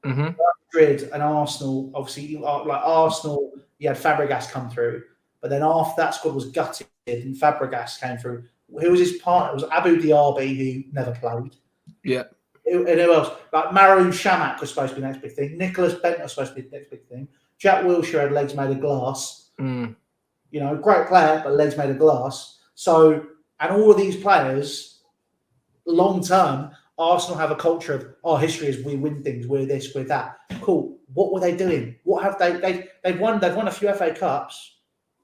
Mm-hmm. Madrid and Arsenal, obviously, like Arsenal, you had Fabregas come through, but then after that squad was gutted and Fabregas came through. Who was his partner? It was Abu Diaby, who never played. Yeah. And who else? Like Marouane Chamakh was supposed to be the next big thing. Nicholas Bent was supposed to be the next big thing. Jack Wilshere had legs made of glass. Mm. You know, great player, but legs made of glass. So, and all of these players, long term, Arsenal have a culture of, our history is we win things, we're this, we're that. Cool. What were they doing? What have they've won a few FA Cups,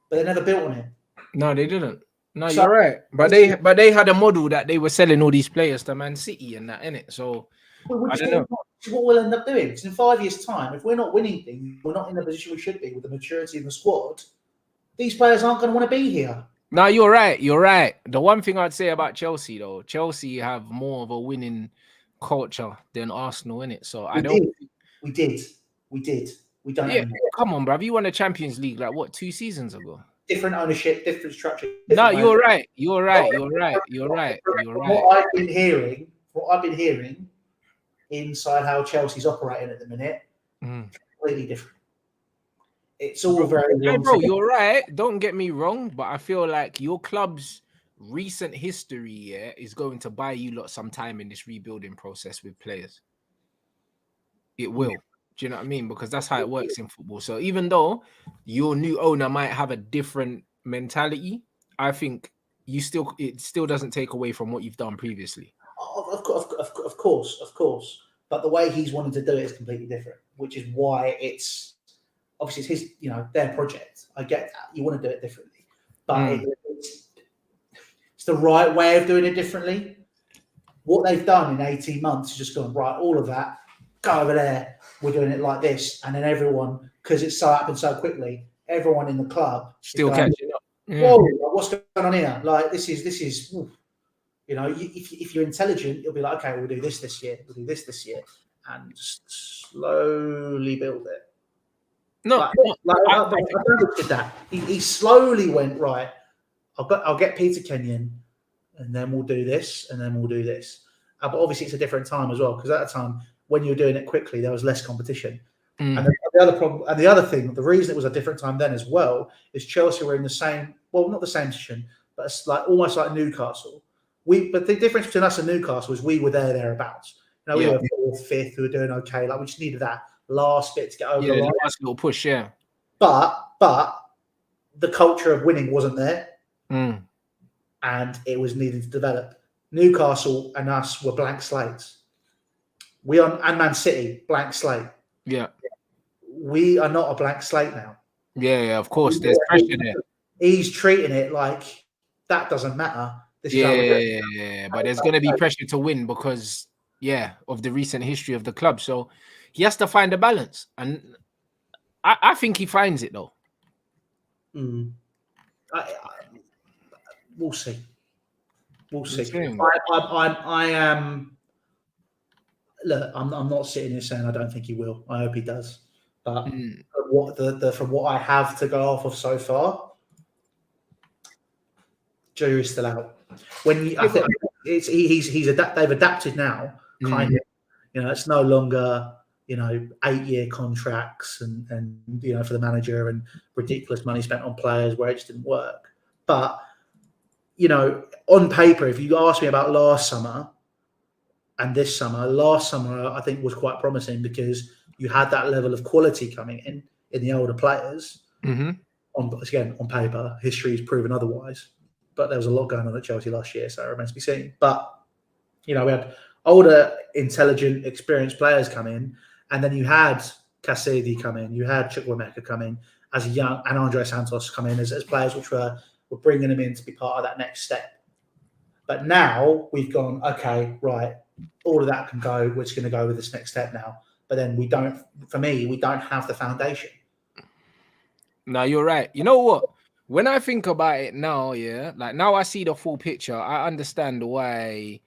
but they never built on it. No, they didn't. No, so, you're right. But they had a model that they were selling all these players to Man City and that, innit? So I don't know. What we'll end up doing. Because in 5 years' time, if we're not winning things, we're not in the position we should be with the maturity in the squad, these players aren't going to want to be here. No, you're right. You're right. The one thing I'd say about Chelsea, though, Chelsea have more of a winning culture than Arsenal, innit? So We did. We don't. Yeah, come on, bruv. You won the Champions League like what, 2 seasons ago? Different ownership, different structure. No, you're right. You're right. What I've been hearing inside how Chelsea's operating at the minute, completely different. It's all very wrong. Bro, you're right. Don't get me wrong, but I feel like your club's recent history, is going to buy you lot some time in this rebuilding process with players. It will. Do you know what I mean? Because that's how it works in football. So even though your new owner might have a different mentality, I think it still doesn't take away from what you've done previously. Of course. But the way he's wanted to do it is completely different, which is why it's his, their project. I get that. You want to do it differently. But it's the right way of doing it differently. What they've done in 18 months is just gone, right, all of that, go over there. We're doing it like this, and then everyone, because it's so happened so quickly, everyone in the club still catching up. Whoa, what's going on here? Like this is, if you're intelligent, you'll be like, okay, we'll do this year, and just slowly build it. No, I did that. He slowly went, right. I'll get Peter Kenyon, and then we'll do this, and then we'll do this. But obviously, it's a different time as well, because at the time, when you were doing it quickly, there was less competition. And the other problem, and the other thing, the reason it was a different time then as well, is Chelsea were in the same, well, not the same position, but it's like almost like Newcastle. But the difference between us and Newcastle is we were thereabouts. We were 4th, 5th, we were doing okay. Like, we just needed that last bit to get over the line. Last little push, yeah. But the culture of winning wasn't there, and it was needing to develop. Newcastle and us were blank slates. And Man City, blank slate. Yeah. We are not a blank slate now. Yeah, of course. There's pressure there. He's treating it like that doesn't matter. Yeah. But there's going to be pressure to win because, of the recent history of the club. So he has to find a balance. And I think he finds it, though. We'll see. I am... Look, I'm not sitting here saying I don't think he will. I hope he does. But from what I have to go off of so far, jury's still out. I think they've adapted now, kind of. It's no longer 8-year contracts and for the manager and ridiculous money spent on players where it just didn't work. But on paper, if you asked me about last summer, and last summer, I think was quite promising because you had that level of quality coming in the older players. Mm-hmm. On paper, history has proven otherwise. But there was a lot going on at Chelsea last year, so it remains to be seen. But we had older, intelligent, experienced players come in, and then you had Cassidy come in, you had Chukwuemeka come in as a young, and Andre Santos come in as players which were bringing them in to be part of that next step. But now we've gone, okay, right, all of that can go. We're just going to go with this next step now. But then we don't have the foundation. No, you're right. You know what? When I think about it now, like now I see the full picture. I understand why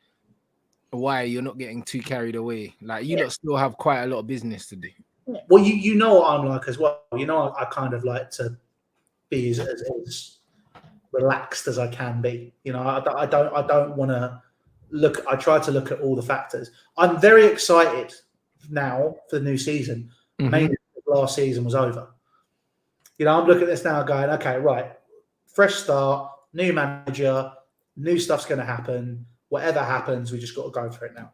you're not getting too carried away. Like you lot still have quite a lot of business to do. Well, you know what I'm like as well. I kind of like to be as relaxed as I can be. I don't want to look. I try to look at all the factors. I'm very excited now for the new season. Mainly because last season was over. I'm looking at this now going, okay, right, fresh start, new manager, new stuff's going to happen. Whatever happens, we just got to go for it now.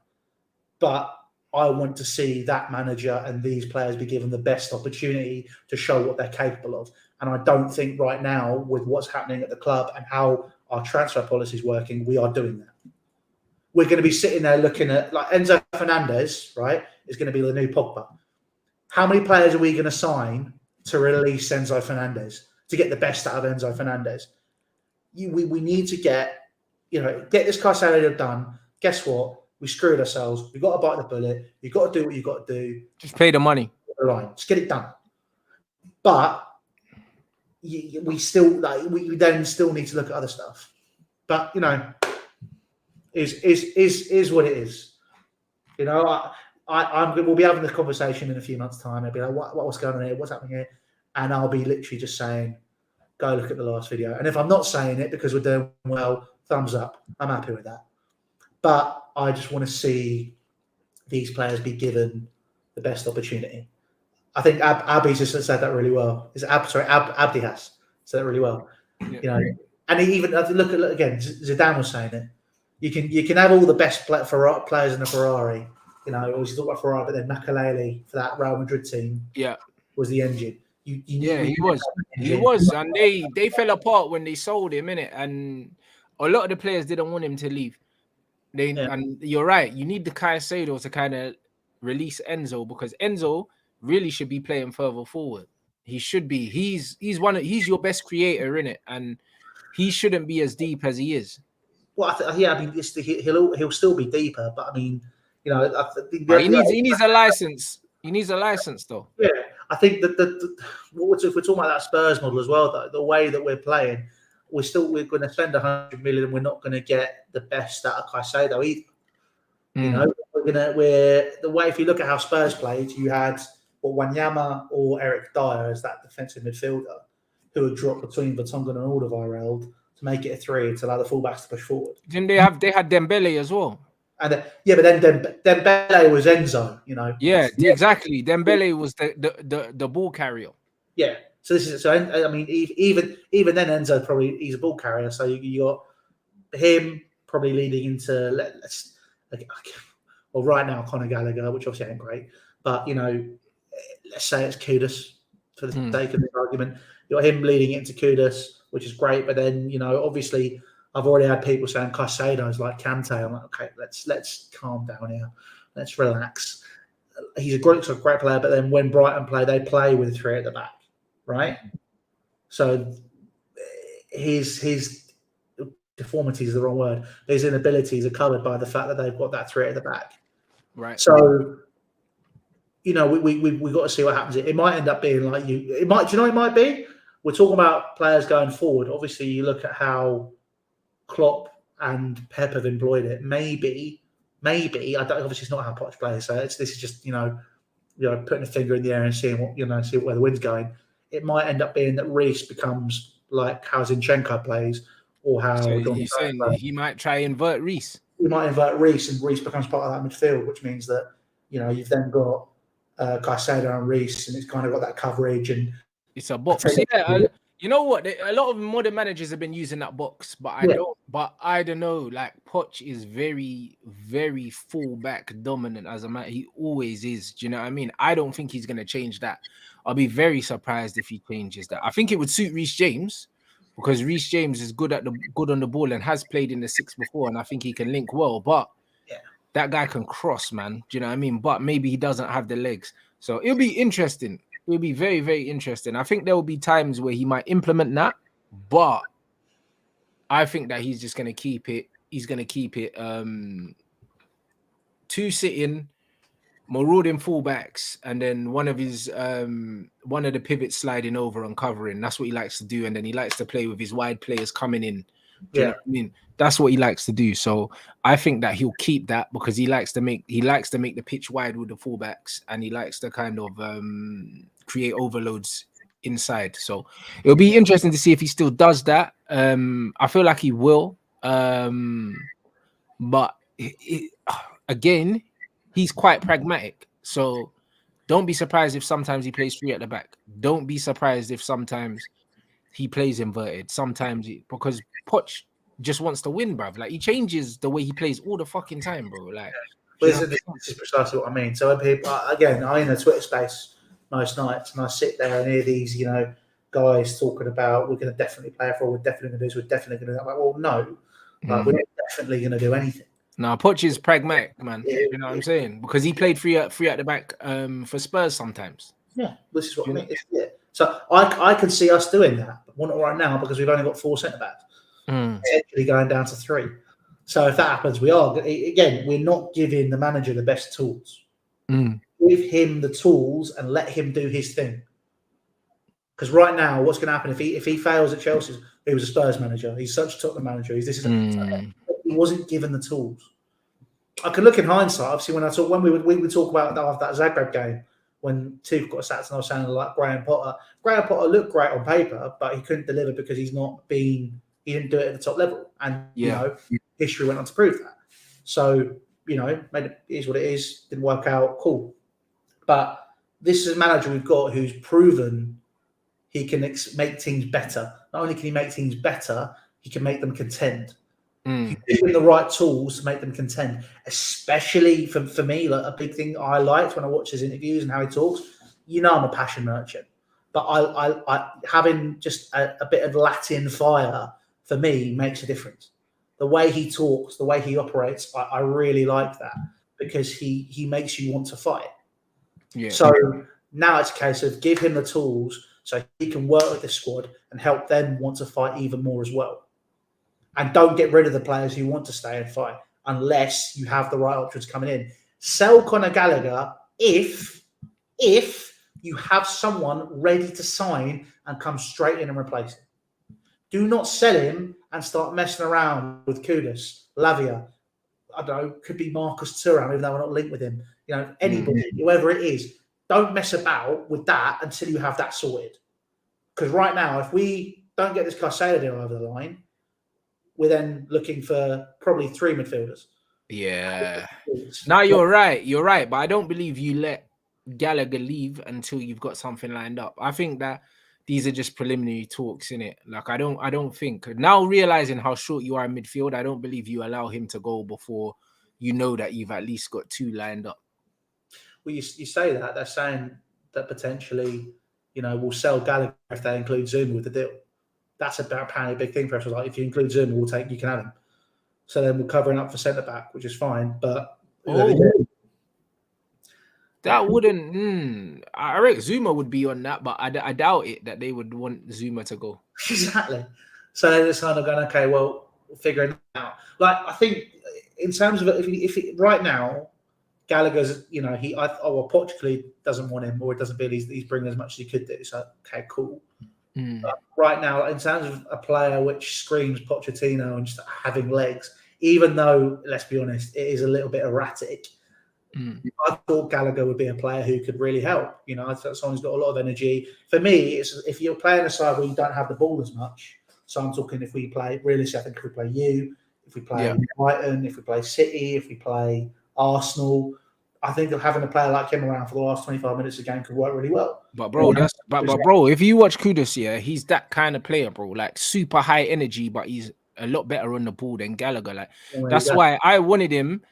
But I want to see that manager and these players be given the best opportunity to show what they're capable of. And I don't think right now, with what's happening at the club and how our transfer policy is working, we are doing that. We're going to be sitting there looking at, like, Enzo Fernandez, right, is going to be the new Pogba. How many players are we going to sign to release Enzo Fernandez, to get the best out of Enzo Fernandez? We need to get this Caicedo done. Guess what? We screwed ourselves. We've got to bite the bullet. You've got to do what you've got to do. Just pay the money. Just get it done. But we then still need to look at other stuff. But is what it is. We'll be having this conversation in a few months' time. I'll be like, what's going on here? What's happening here? And I'll be literally just saying, go look at the last video. And if I'm not saying it because we're doing well, thumbs up. I'm happy with that. But I just want to see these players be given the best opportunity. I think Abby just said that really well. Abdi has said that really well. Yeah. And he even look again. Zidane was saying it. You can have all the best players in a Ferrari. Always talk about Ferrari, but then Makelele for that Real Madrid team, was the engine. He was, and they fell apart when they sold him, innit? And a lot of the players didn't want him to leave. And you're right. You need the Caicedo to kind of release Enzo, because Enzo really should be playing further forward. He should be. He's your best creator, innit? And he shouldn't be as deep as he is. Well, he'll still be deeper, but I mean, he needs a license. He needs a license, though. Yeah, I think that if we're talking about that Spurs model as well, though, the way that we're playing, we're going to spend 100 million, and we're not going to get the best out of Caicedo either. The way, if you look at how Spurs played, you had Wanyama or Eric Dyer as that defensive midfielder who would drop between Vertonghen and Alderweireld to make it a 3 to allow the fullbacks to push forward. Didn't they had Dembele as well? And but then Dembele was Enzo, Yeah, exactly. Dembele was the ball carrier. Yeah. So I mean, even then, Enzo he's a ball carrier. So you got him probably leading into right now Conor Gallagher, which obviously ain't great, but let's say it's Kudus for the sake of the argument. You got him leading into Kudus, which is great, but then obviously I've already had people saying Caicedo is like Kante. I'm like, okay, let's calm down here, let's relax. He's a great player, but then when Brighton play, they play with 3 at the back. Right, so his deformities is the wrong word. His inabilities are covered by the fact that they've got that 3 at the back. Right. So, we got to see what happens. It might end up being like it might. Do you know what it might be? We're talking about players going forward. Obviously, you look at how Klopp and Pep have employed it. Maybe I don't. Obviously, it's not how Poch plays. So this is just putting a finger in the air and seeing see where the wind's going. It might end up being that Reece becomes like how Zinchenko plays, or how you're saying he might try invert Reece. He might invert Reece, and Reece becomes part of that midfield, which means that you've then got Caicedo and Reece, and it's kind of got that coverage, and it's a box. You know what? A lot of modern managers have been using that box, but I don't. But I don't know. Like Poch is very, very fullback dominant as a man. He always is. Do you know what I mean? I don't think he's gonna change that. I'll be very surprised if he changes that. I think it would suit Reece James because Reece James is good on the ball and has played in the six before, and I think he can link well. But that guy can cross, man. Do you know what I mean? But maybe he doesn't have the legs. So it'll be interesting. It will be very, very interesting. I think there will be times where he might implement that, but I think that he's just going to keep it. He's going to keep it two sitting, marauding fullbacks, and then one of the pivots sliding over and covering. That's what he likes to do, and then he likes to play with his wide players coming in. Do you know what I mean? That's what he likes to do. So I think that he'll keep that because he likes to make the pitch wide with the fullbacks, and he likes to kind of create overloads inside. So it'll be interesting to see if he still does that. I feel like he will. But again, he's quite pragmatic. So don't be surprised if sometimes he plays three at the back. Don't be surprised if sometimes he plays inverted. Sometimes because Poch just wants to win, bruv. Like he changes the way he plays all the fucking time, bro. Like this is precisely what I mean. So when people, again, I'm in a Twitter space most nights, and I sit there and hear these, guys talking about we're going to definitely play for, we're definitely going to do this, we're definitely going to do that. I'm like, well, no, we're not definitely going to do anything. No, Poch is pragmatic, man. You know what I'm saying? Because he played three at the back for Spurs sometimes. Yeah, this is what I mean. So I can see us doing that, but we're not right now because we've only got 4 centre backs. Actually going down to 3. So if that happens, we are again. We're not giving the manager the best tools. Give him the tools and let him do his thing. Because right now, what's going to happen if he fails at Chelsea? He was a Spurs manager. He's such a Tottenham manager. He wasn't given the tools. I can look in hindsight. Obviously, when we would talk about that Zagreb game when Tuchel got sacked, and I was saying like Graham Potter. Graham Potter looked great on paper, but he couldn't deliver because he didn't do it at the top level, and history went on to prove that. So it is what it is. Didn't work out. Cool, but this is a manager we've got who's proven he can make teams better. Not only can he make teams better, he can make them contend. He's given the right tools to make them contend. Especially for me, like a big thing I liked when I watched his interviews and how he talks. I'm a passion merchant, but I having just a bit of Latin fire for me makes a difference. The way he talks, the way he operates, I really like that because he makes you want to fight. Yeah. So now it's a case of give him the tools so he can work with the squad and help them want to fight even more as well. And don't get rid of the players who want to stay and fight unless you have the right options coming in. Sell Conor Gallagher if you have someone ready to sign and come straight in and replace him. Do not sell him and start messing around with Kudus, Lavia. I don't know, could be Marcus Thuram, even though we're not linked with him. Anybody, whoever it is. Don't mess about with that until you have that sorted. Because right now, if we don't get this Caicedo deal over the line, we're then looking for probably 3 midfielders. Yeah. No, you're right. But I don't believe you let Gallagher leave until you've got something lined up. I think that these are just preliminary talks, innit? Like I don't think now realizing how short you are in midfield, I don't believe you allow him to go before you know that you've at least got 2 lined up. Well, you say that they're saying that potentially, we'll sell Gallagher if they include Zuma with the deal. That's apparently a big thing for us. Like if you include Zuma, you can have him. So then we're covering up for centre back, which is fine. But that wouldn't. I reckon Zuma would be on that, but I doubt it that they would want Zuma to go. Exactly. So they're just kind of going, okay, well, we'll figure it out. Like I think in terms of if right now. Gallagher's, Poch doesn't want him, or it doesn't feel he's bringing as much as he could do. So, okay, cool. But right now, in terms of a player which screams Pochettino and just having legs, even though, let's be honest, it is a little bit erratic, I thought Gallagher would be a player who could really help. I thought someone who's got a lot of energy. For me, it's if you're playing a side where you don't have the ball as much, so I'm talking if we play, realistically, I think if we play if we play Brighton, if we play City, if we play Arsenal, I think that having a player like him around for the last 25 minutes of the game could work really well. But bro, bro, if you watch Kudus, yeah, he's that kind of player, bro. Like super high energy, but he's a lot better on the ball than Gallagher. Like that's why I wanted him.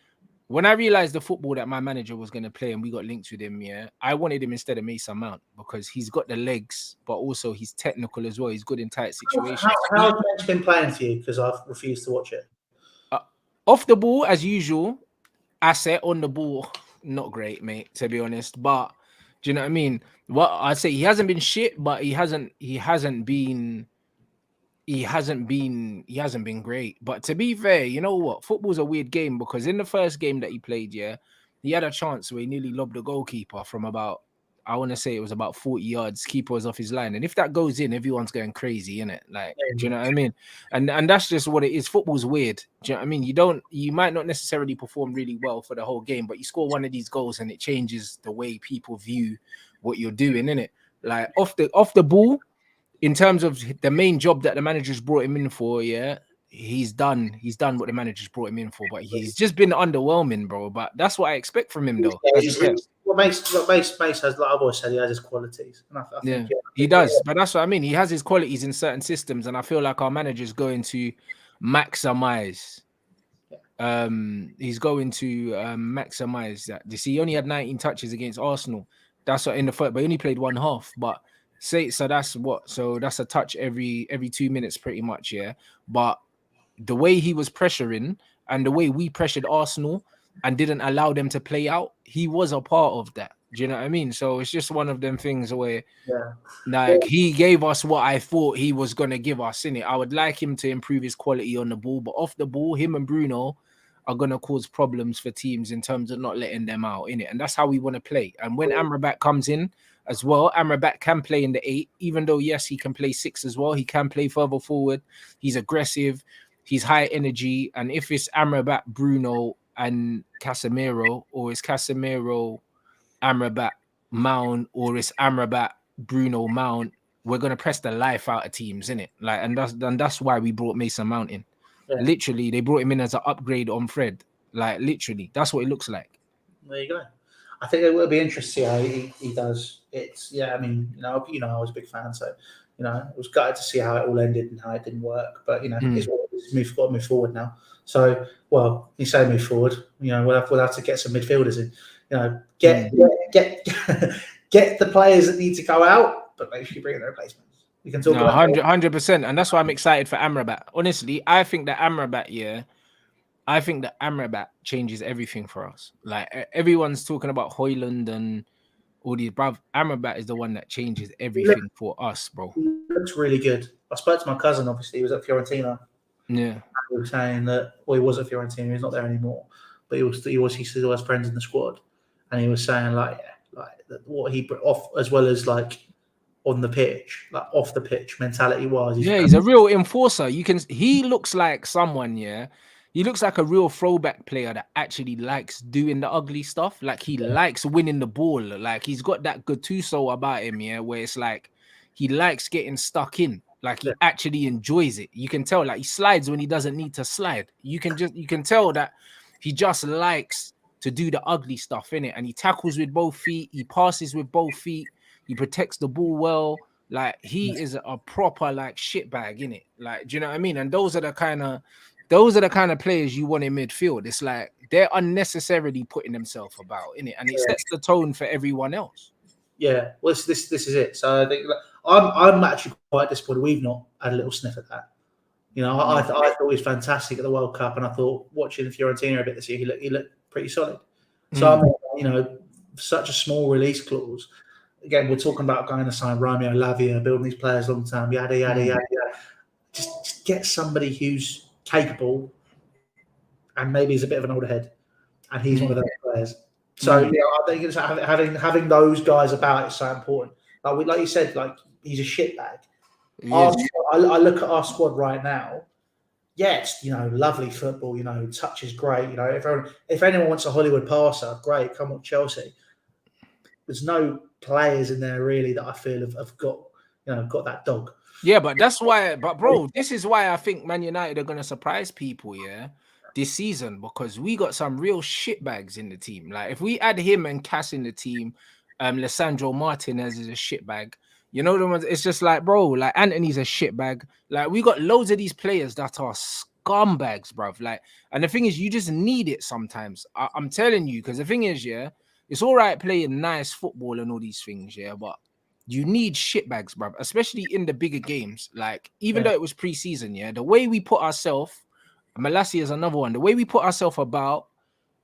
When I realized the football that my manager was going to play and we got linked with him, yeah, I wanted him instead of Mason Mount because he's got the legs, but also he's technical as well. He's good in tight situations. How has Bench been playing for you? Because I've refused to watch it. Off the ball, as usual. Asset on the ball, not great, mate, to be honest. But do you know what I mean? What I say, he hasn't been shit, but he hasn't been great. But to be fair, you know what? Football's a weird game because in the first game that he played, yeah, he had a chance where he nearly lobbed the goalkeeper from about, I want to say it was about 40 yards. Keeper was off his line. And if that goes in, everyone's going crazy, innit? Like, do you know what I mean? And that's just what it is. Football's weird. Do you know what I mean? You might not necessarily perform really well for the whole game, but you score one of these goals and it changes the way people view what you're doing, innit? Like off the ball, in terms of the main job that the manager's brought him in for, yeah, he's done what the manager's brought him in for, but he's just been underwhelming, bro. But that's what I expect from him, though. What Mace has, like I've always said, he has his qualities. And I think, he does. Yeah. But that's what I mean. He has his qualities in certain systems, and I feel like our manager's going to maximize. He's going to maximize that. You see, he only had 19 touches against Arsenal. That's what in the first, but he only played one half. But so that's what. So that's a touch every 2 minutes, pretty much. Yeah. But the way he was pressuring and the way we pressured Arsenal and didn't allow them to play out, he was a part of that. Do you know what I mean? So it's just one of them things where, he gave us what I thought he was gonna give us. In it, I would like him to improve his quality on the ball, but off the ball, him and Bruno are gonna cause problems for teams in terms of not letting them out. In it, and that's how we want to play. And when Amrabat comes in as well, Amrabat can play in the 8, even though yes, he can play 6 as well. He can play further forward. He's aggressive. He's high energy. And if it's Amrabat, Bruno, and Casemiro, or it's Casemiro, Amrabat, Mount, or it's Amrabat, Bruno, Mount, we're gonna press the life out of teams, innit? Like, and that's why we brought Mason Mount in. Yeah. Literally, they brought him in as an upgrade on Fred. Like, literally, that's what it looks like. There you go. I think it will be interesting how he does. It's I mean, I was a big fan, so it was gutted to see how it all ended and how it didn't work. But it's got to move forward now. So, well, you say move forward. We'll have to get some midfielders in. Get the players that need to go out, but make sure you bring in the replacements. We can talk about 100%, and that's why I'm excited for Amrabat. Honestly, I think that Amrabat changes everything for us. Like everyone's talking about Højlund and all these, bruv. Amrabat is the one that changes everything for us, bro. He looks really good. I spoke to my cousin. Obviously, he was at Fiorentina. Yeah, he was saying that. Well, he was at Fiorentina. He's not there anymore, but he still has friends in the squad, and he was saying like what he put off as well as like on the pitch, like off the pitch mentality wise. He's a real enforcer. He looks like someone. Yeah. He looks like a real throwback player that actually likes doing the ugly stuff. Like he likes winning the ball. Like he's got that Gattuso about him, where it's like he likes getting stuck in. Like he actually enjoys it. You can tell. Like he slides when he doesn't need to slide. You can tell that he just likes to do the ugly stuff in it. And he tackles with both feet. He passes with both feet. He protects the ball well. Like he is a proper like shitbag in it. Like, do you know what I mean? And those are the kind of players you want in midfield. It's like they're unnecessarily putting themselves about in it, and it sets the tone for everyone else. Yeah, well, this is it. So I think I'm actually quite disappointed we've not had a little sniff at that. I thought he was fantastic at the World Cup, and I thought watching Fiorentina a bit this year, he looked pretty solid. So such a small release clause. Again, we're talking about going to sign Romeo Lavia, building these players long term, yada yada yada. Just get somebody who's capable and maybe he's a bit of an older head, and he's one of those players. So I think it's having those guys about is so important. Like you said, like he's a shitbag. I look at our squad right now. Yes, lovely football. Touch is great. If anyone wants a Hollywood passer, great. Come on, Chelsea. There's no players in there really that I feel have got that dog. Yeah, but that's why. But bro, this is why I think Man United are going to surprise people. Yeah, this season because we got some real shitbags in the team. Like if we add him and Cass in the team, Lissandro Martinez is a shitbag. You know the ones. It's just like, bro, like Anthony's a shitbag. Like we got loads of these players that are scumbags, bruv. Like, and the thing is, you just need it sometimes. I'm telling you, because the thing is, yeah, it's all right playing nice football and all these things, yeah, but you need shitbags, bruv, especially in the bigger games. Like, even though it was preseason, yeah, the way we put ourselves, Malassi is another one, the way we put ourselves about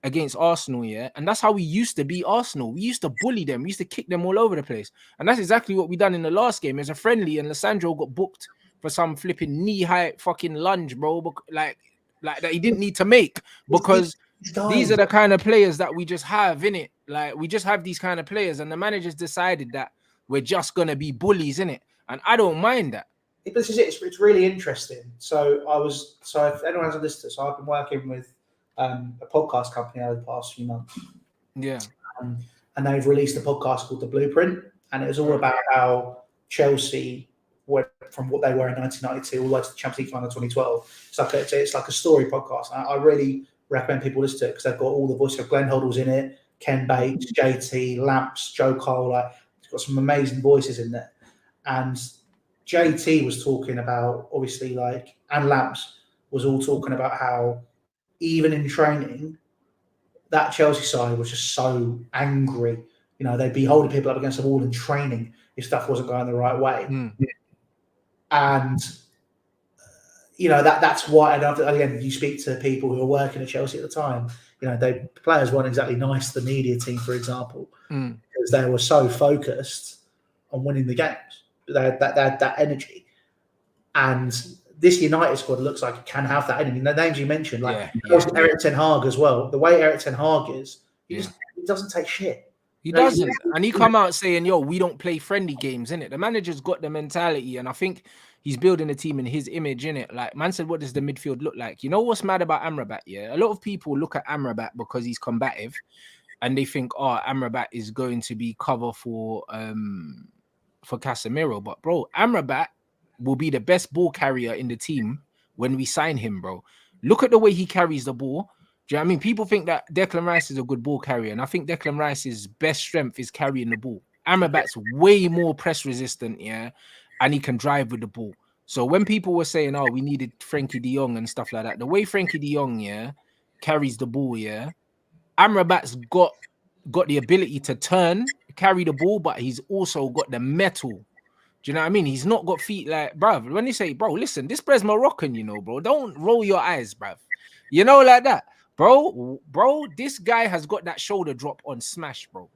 against Arsenal, yeah, and that's how we used to be Arsenal. We used to bully them, we used to kick them all over the place, and that's exactly what we done in the last game. It was a friendly, and Lissandro got booked for some flipping knee-high fucking lunge, bro, like that he didn't need to make, because these are the kind of players that we just have, innit? Like, we just have these kind of players, and the managers decided that we're just gonna be bullies, innit? And I don't mind that. This is it. It's really interesting. So if anyone has a listener, so I've been working with a podcast company over the past few months. Yeah. And they've released a podcast called The Blueprint, and it was all about how Chelsea went from what they were in 1992 all the way to the Champions League final in 2012. It's like a story podcast. And I really recommend people listen to it because they've got all the voices of Glenn Hoddle's in it, Ken Bates, JT, Lamps, Joe Cole. Like, it's got some amazing voices in there. And JT was talking about, obviously, like, and Lamps was all talking about how even in training, that Chelsea side was just so angry. You know, they'd be holding people up against the wall in training if stuff wasn't going the right way. And, you know, that's why, and again, you speak to people who were working at Chelsea at the time, you know, players weren't exactly nice to the media team, for example, because they were so focused on winning the games. They had that energy. And this United squad looks like it can have that energy. The names you mentioned, like Erik ten Hag as well. The way Erik ten Hag is, he doesn't take shit. He doesn't. And he come out saying, yo, we don't play friendly games, innit? The manager's got the mentality, and I think he's building a team in his image, innit? Like, man said, what does the midfield look like? You know what's mad about Amrabat, yeah? A lot of people look at Amrabat because he's combative, and they think, oh, Amrabat is going to be cover for Casemiro. But, bro, Amrabat will be the best ball carrier in the team when we sign him, bro. Look at the way he carries the ball. Do you know what I mean? People think that Declan Rice is a good ball carrier, and I think Declan Rice's best strength is carrying the ball. Amrabat's way more press resistant, yeah, and he can drive with the ball. So when people were saying, oh, we needed Frankie de Jong and stuff like that, the way Frankie de Jong, yeah, carries the ball, yeah, Amrabat's got the ability to carry the ball, but he's also got the metal. Do you know what I mean? He's not got feet like, bruv. When they say, bro, listen, this bread's Moroccan, you know, bro. Don't roll your eyes, bruv. You know, like that. Bro, this guy has got that shoulder drop on smash, bro.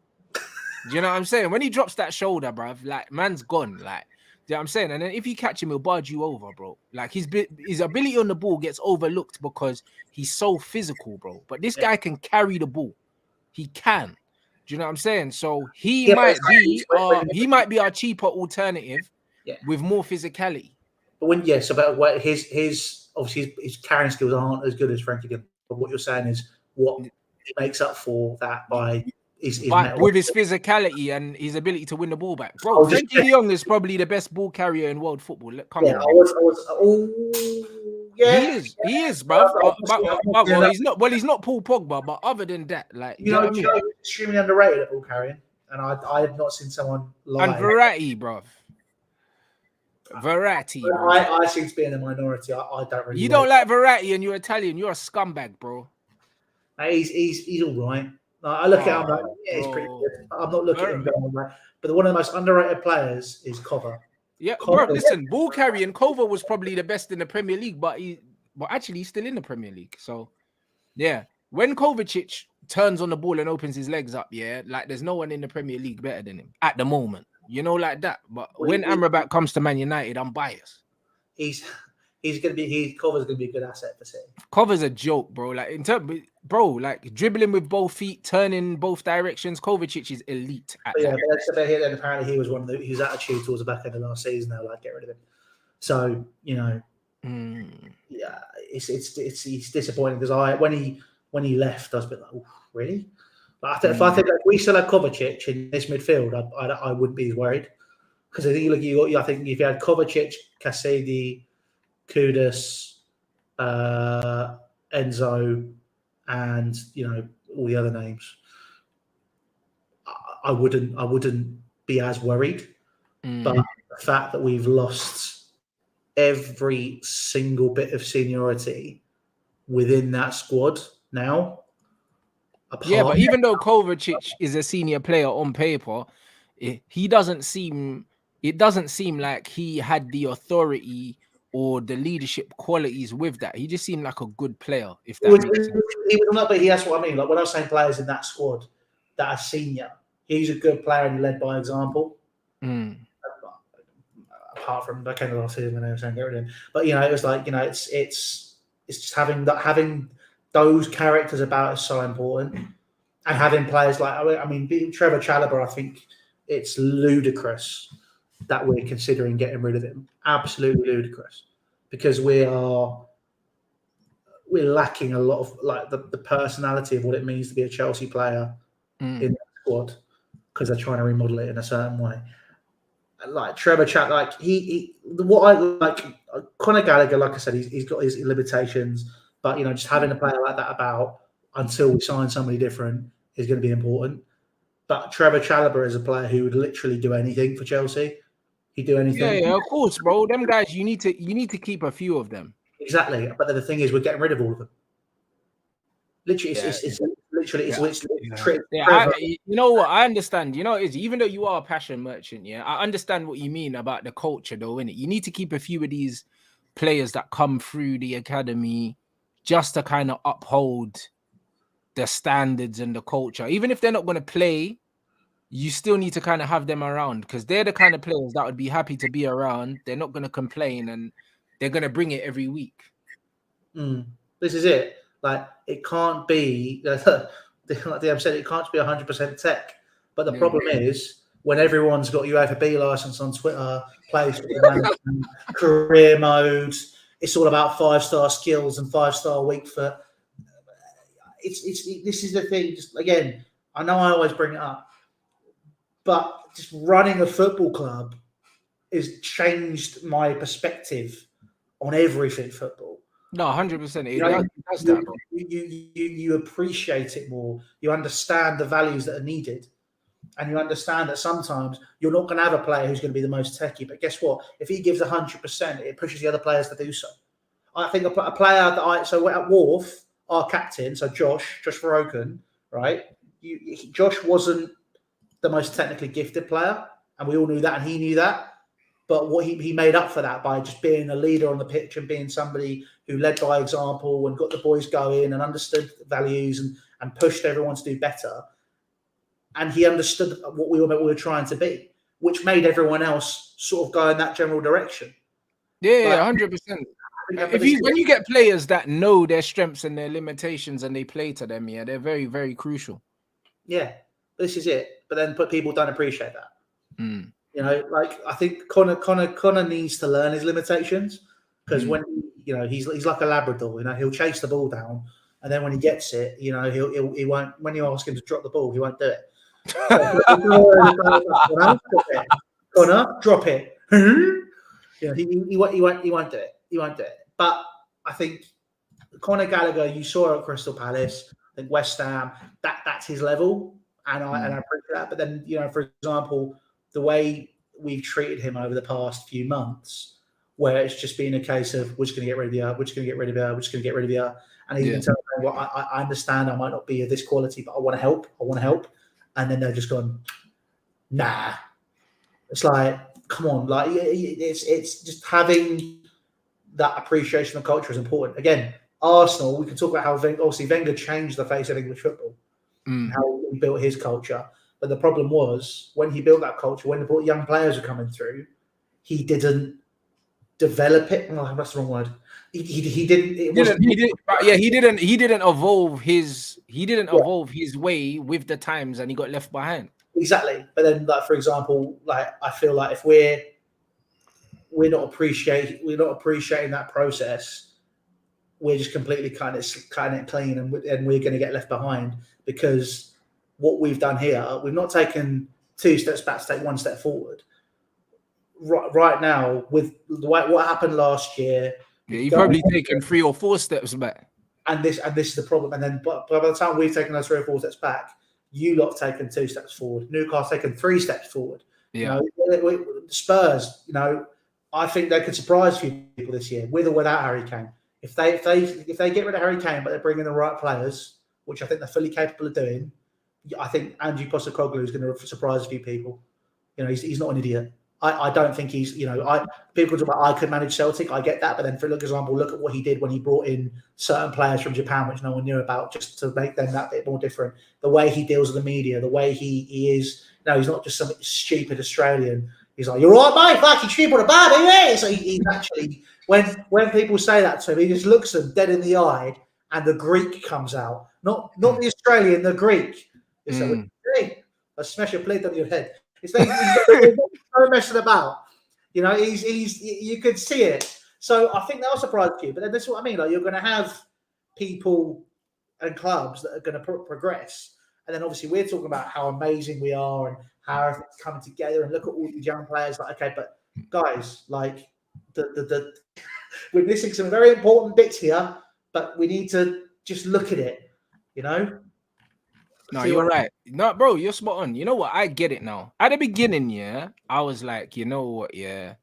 Do you know what I'm saying? When he drops that shoulder, bruv, like, man's gone. Like, do you know what I'm saying? And then if you catch him, he'll barge you over, bro. Like, his ability on the ball gets overlooked because he's so physical, bro. But this guy can carry the ball. He can. Do you know what I'm saying? So he might be our cheaper alternative with more physicality. But his obviously his carrying skills aren't as good as Frankie de Jong. But what you're saying is what makes up for that by with his physicality and his ability to win the ball back, bro. Frankie de Jong is probably the best ball carrier in world football. Come on, he is, bro. Well, he's not. Well, he's not Paul Pogba, but other than that, like, you know what I mean? Extremely underrated at ball carrying, and I have not seen someone live. And Verratti, bro. Verratti. I seem to be in the minority. I don't really. You don't like Verratti, and you're Italian. You're a scumbag, bro. He's all right. I look at him like, yeah, he's pretty good. I'm not looking at him going like, but one of the most underrated players is Kova. Yeah, bro. Listen, ball carrying, Kova was probably the best in the Premier League, but actually he's still in the Premier League. So, yeah, when Kovacic turns on the ball and opens his legs up, yeah, like there's no one in the Premier League better than him at the moment. You know, like that. But when Amrabat comes to Man United, I'm biased. Kova's gonna be a good asset for City. Kova's a joke, bro. Like like dribbling with both feet, turning both directions. Kovacic is elite. Apparently he was one of his attitude towards the back end of last season. They're like, get rid of him. So you know, yeah, it's disappointing because when he left, I was a bit like, oh, really? But if we still had Kovacic in this midfield, I wouldn't be as worried because I think I think if you had Kovacic, Casady, Kudus, Enzo, and all the other names, I wouldn't be as worried. But the fact that we've lost every single bit of seniority within that squad now. But even though Kovacic is a senior player on paper, it doesn't seem like he had the authority or the leadership qualities with that. He just seemed like a good player, if that makes sense. He was not, but that's what I mean. Like when I was saying players in that squad that are senior, he's a good player and he led by example. Apart from back end of last season when they were saying get rid of him. But it was like, it's just having those characters about is so important. And having players like, I mean, Trevor Chalobah, I think it's ludicrous that we're considering getting rid of him. Absolutely ludicrous. Because we're lacking a lot of like the personality of what it means to be a Chelsea player in the squad, because they're trying to remodel it in a certain way. Like Trevor Chat, like what I like Conor Gallagher, like I said, he's got his limitations, but just having a player like that about until we sign somebody different is going to be important. But Trevor Chalobah is a player who would literally do anything for Chelsea. He'd do anything. Yeah, of course, bro. Them guys, you need to keep a few of them. Exactly. But then the thing is, we're getting rid of all of them. Literally, it's you know what? I understand. Even though you are a passion merchant, I understand what you mean about the culture, though, innit? You need to keep a few of these players that come through the academy just to kind of uphold the standards and the culture. Even if they're not going to play, you still need to kind of have them around, because they're the kind of players that would be happy to be around. They're not going to complain, and they're going to bring it every week. This is it. Like, it can't be, like DM said, it can't be 100% tech. But the problem is, when everyone's got UEFA B license on Twitter, plays career mode, it's all about 5-star skills and 5-star weak foot. This is the thing. Just again, I know I always bring it up, but just running a football club has changed my perspective on everything football. No, 100%. You appreciate it more. You understand the values that are needed. And you understand that sometimes you're not going to have a player who's going to be the most techie. But guess what? If he gives 100%, it pushes the other players to do so. I think a player that so at Wharf, our captain, so Josh Verhoeken, right? Josh wasn't the most technically gifted player. And we all knew that, and he knew that. But what he made up for that by just being a leader on the pitch and being somebody who led by example and got the boys going and understood values and pushed everyone to do better. And he understood what we were trying to be, which made everyone else sort of go in that general direction. Yeah, 100%. When you get players that know their strengths and their limitations and they play to them, they're very, very crucial. Yeah, this is it. But then people don't appreciate that. Like I think Connor needs to learn his limitations, because when he's like a Labrador. He'll chase the ball down, and then when he gets it, he won't. When you ask him to drop the ball, he won't do it. Connor, drop it. He won't do it. He won't do it. But I think Conor Gallagher, you saw at Crystal Palace, I think West Ham, that's his level, and I appreciate that. But then for example, the way we've treated him over the past few months, where it's just been a case of we're just going to get rid of you, we're just going to get rid of you, we're just going to get rid of you, and he's been telling me, well, I understand I might not be of this quality, but I want to help. And then they're just gone, nah. It's like, come on, like it's just having that appreciation of culture is important. Again, Arsenal, we can talk about how obviously Wenger changed the face of English football, how he built his culture. But the problem was when he built that culture, when the young players were coming through, he didn't develop it. Oh, that's the wrong word. He didn't evolve his way with the times, and he got left behind. Exactly. But then, like for example, like I feel like if we're not appreciating that process, we're just completely kind of clean, and we're going to get left behind, because what we've done here, we've not taken 2 steps back to take 1 step forward. Right now, with what happened last year, you've probably taken 3 or 4 steps back. And this is the problem. And then by the time we've taken those 3 or 4 steps back, you lot have taken 2 steps forward. Newcastle taken 3 steps forward. Yeah. Spurs, I think they could surprise a few people this year, with or without Harry Kane. If they get rid of Harry Kane, but they bring in the right players, which I think they're fully capable of doing, I think Ange Postecoglou is going to surprise a few people. He's not an idiot. I don't think he's, people talk about I could manage Celtic. I get that. But then, for example, look at what he did when he brought in certain players from Japan, which no one knew about, just to make them that bit more different. The way he deals with the media, the way he is. No, he's not just some stupid Australian. He's like, you're all right, mate, fucking stupid about it, yeah. So he's actually, when people say that to him, he just looks them dead in the eye and the Greek comes out. Not the Australian, the Greek. It's like, hey, I smash a plate on your head. He's no messing about. You could see it. So I think that'll surprise you. But then this is what I mean. Like, you're going to have people and clubs that are going to progress. And then obviously we're talking about how amazing we are and how everything's coming together. And look at all these young players. Like, okay, but guys, like we're missing some very important bits here. But we need to just look at it. No, you're right. No, bro, you're spot on. You know what? I get it now. At the beginning, yeah, I was like, you know what, yeah,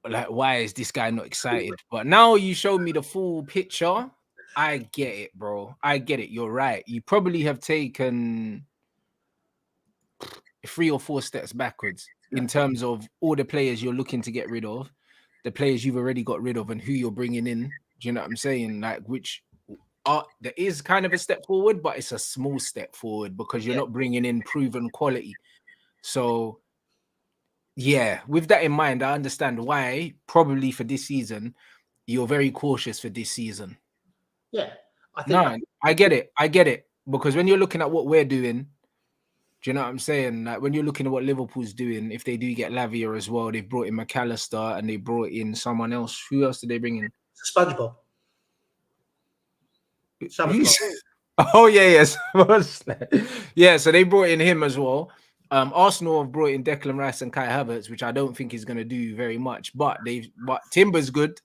like, why is this guy not excited? But now you showed me the full picture. I get it, bro. I get it. You're right. You probably have taken 3 or 4 steps backwards in terms of all the players you're looking to get rid of, the players you've already got rid of, and who you're bringing in. Do you know what I'm saying? Like, which there is kind of a step forward, but it's a small step forward because you're not bringing in proven quality. So, yeah, with that in mind, I understand why probably for this season, you're very cautious for this season. Yeah. I get it. I get it. Because when you're looking at what we're doing, do you know what I'm saying? Like, when you're looking at what Liverpool's doing, if they do get Lavia as well, they've brought in McAllister and they brought in someone else. Who else did they bring in? SpongeBob. Oh yes, yeah. So they brought in him as well. Arsenal have brought in Declan Rice and Kai Havertz, which I don't think is going to do very much. But Timber's good,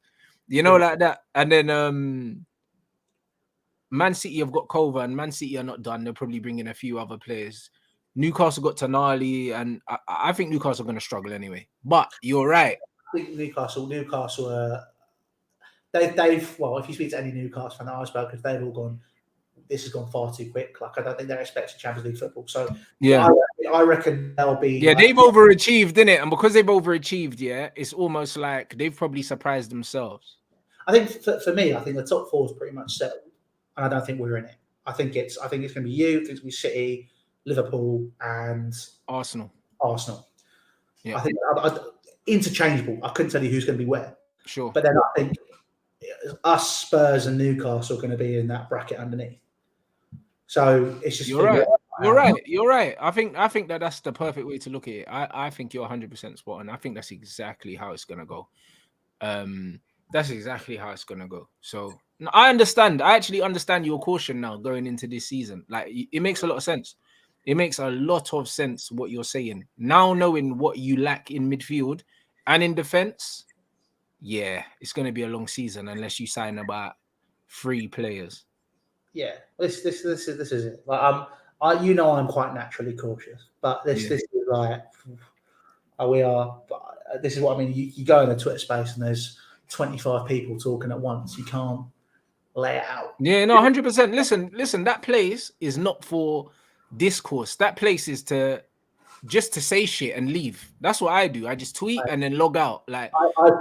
like that. And then Man City have got Kova, and Man City are not done. They'll probably bring in a few other players. Newcastle got Tonali, and I think Newcastle are going to struggle anyway. But you're right. I think Newcastle. They've if you speak to any Newcastle fan that I've spoken, they've all gone, this has gone far too quick. Like, I don't think they're expecting Champions League football. So yeah, I reckon they'll be. Yeah, they've overachieved, didn't it? And because they've overachieved, yeah, it's almost like they've probably surprised themselves. I think for me, I think the top 4 is pretty much settled, and I don't think we're in it. I think it's going to be you. I think it's going to be City, Liverpool, and Arsenal. Yeah. I think interchangeable. I couldn't tell you who's going to be where. Sure. But then I think us, Spurs, and Newcastle are going to be in that bracket underneath. So it's just you're right. You're right. I think that's the perfect way to look at it. I think you're 100% spot on. I think that's exactly how it's going to go. That's exactly how it's going to go. So I understand. I actually understand your caution now going into this season. Like, it makes a lot of sense. It makes a lot of sense what you're saying. Now knowing what you lack in midfield and in defense, yeah, it's going to be a long season unless you sign about 3 players. Yeah, this is it. Like, I'm quite naturally cautious, but this is like we are. This is what I mean. You go in a Twitter space and there's 25 people talking at once. You can't lay it out. Yeah, no, 100%. Listen. That place is not for discourse. That place is just to say shit and leave. That's what I do. I just tweet and then log out. Like,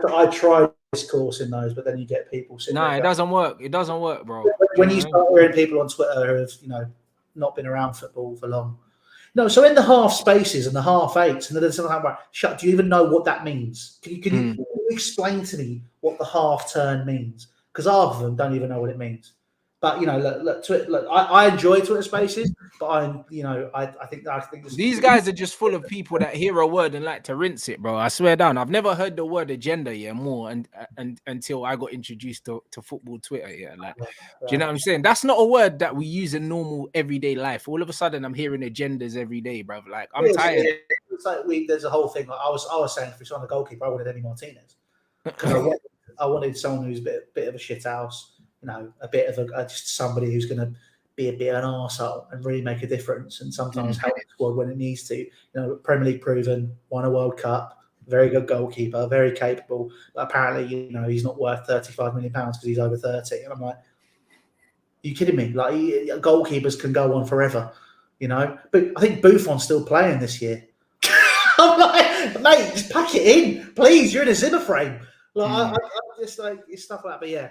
I try discourse in those, but then you get people sitting it doesn't work. It doesn't work, bro. When you start hearing people on Twitter who have, not been around football for long. No, so in the half spaces and the half eights, and then there's something like, do you even know what that means? Can you explain to me what the half turn means? Because half of them don't even know what it means. But look, I enjoy Twitter Spaces, but I think these guys are just full of people that hear a word and like to rinse it, bro. I swear down, I've never heard the word agenda more, and until I got introduced to football Twitter. Yeah, like, do you know what I'm saying? That's not a word that we use in normal everyday life. All of a sudden, I'm hearing agendas every day, bro. Like, I'm tired. It's like there's a whole thing. Like I was saying, if we signed a goalkeeper, I wanted Eddie Martinez because I wanted someone who's a bit of a shit house. a bit of just somebody who's going to be a bit of an arsehole and really make a difference, and sometimes help the squad when it needs to. Premier League proven, won a World Cup, very good goalkeeper, very capable. But apparently, he's not worth £35 million because he's over 30. And I'm like, are you kidding me? Like, goalkeepers can go on forever, But I think Buffon's still playing this year. I'm like, mate, just pack it in, please. You're in a Zimmer frame. Like, I just like it's stuff like that. But yeah,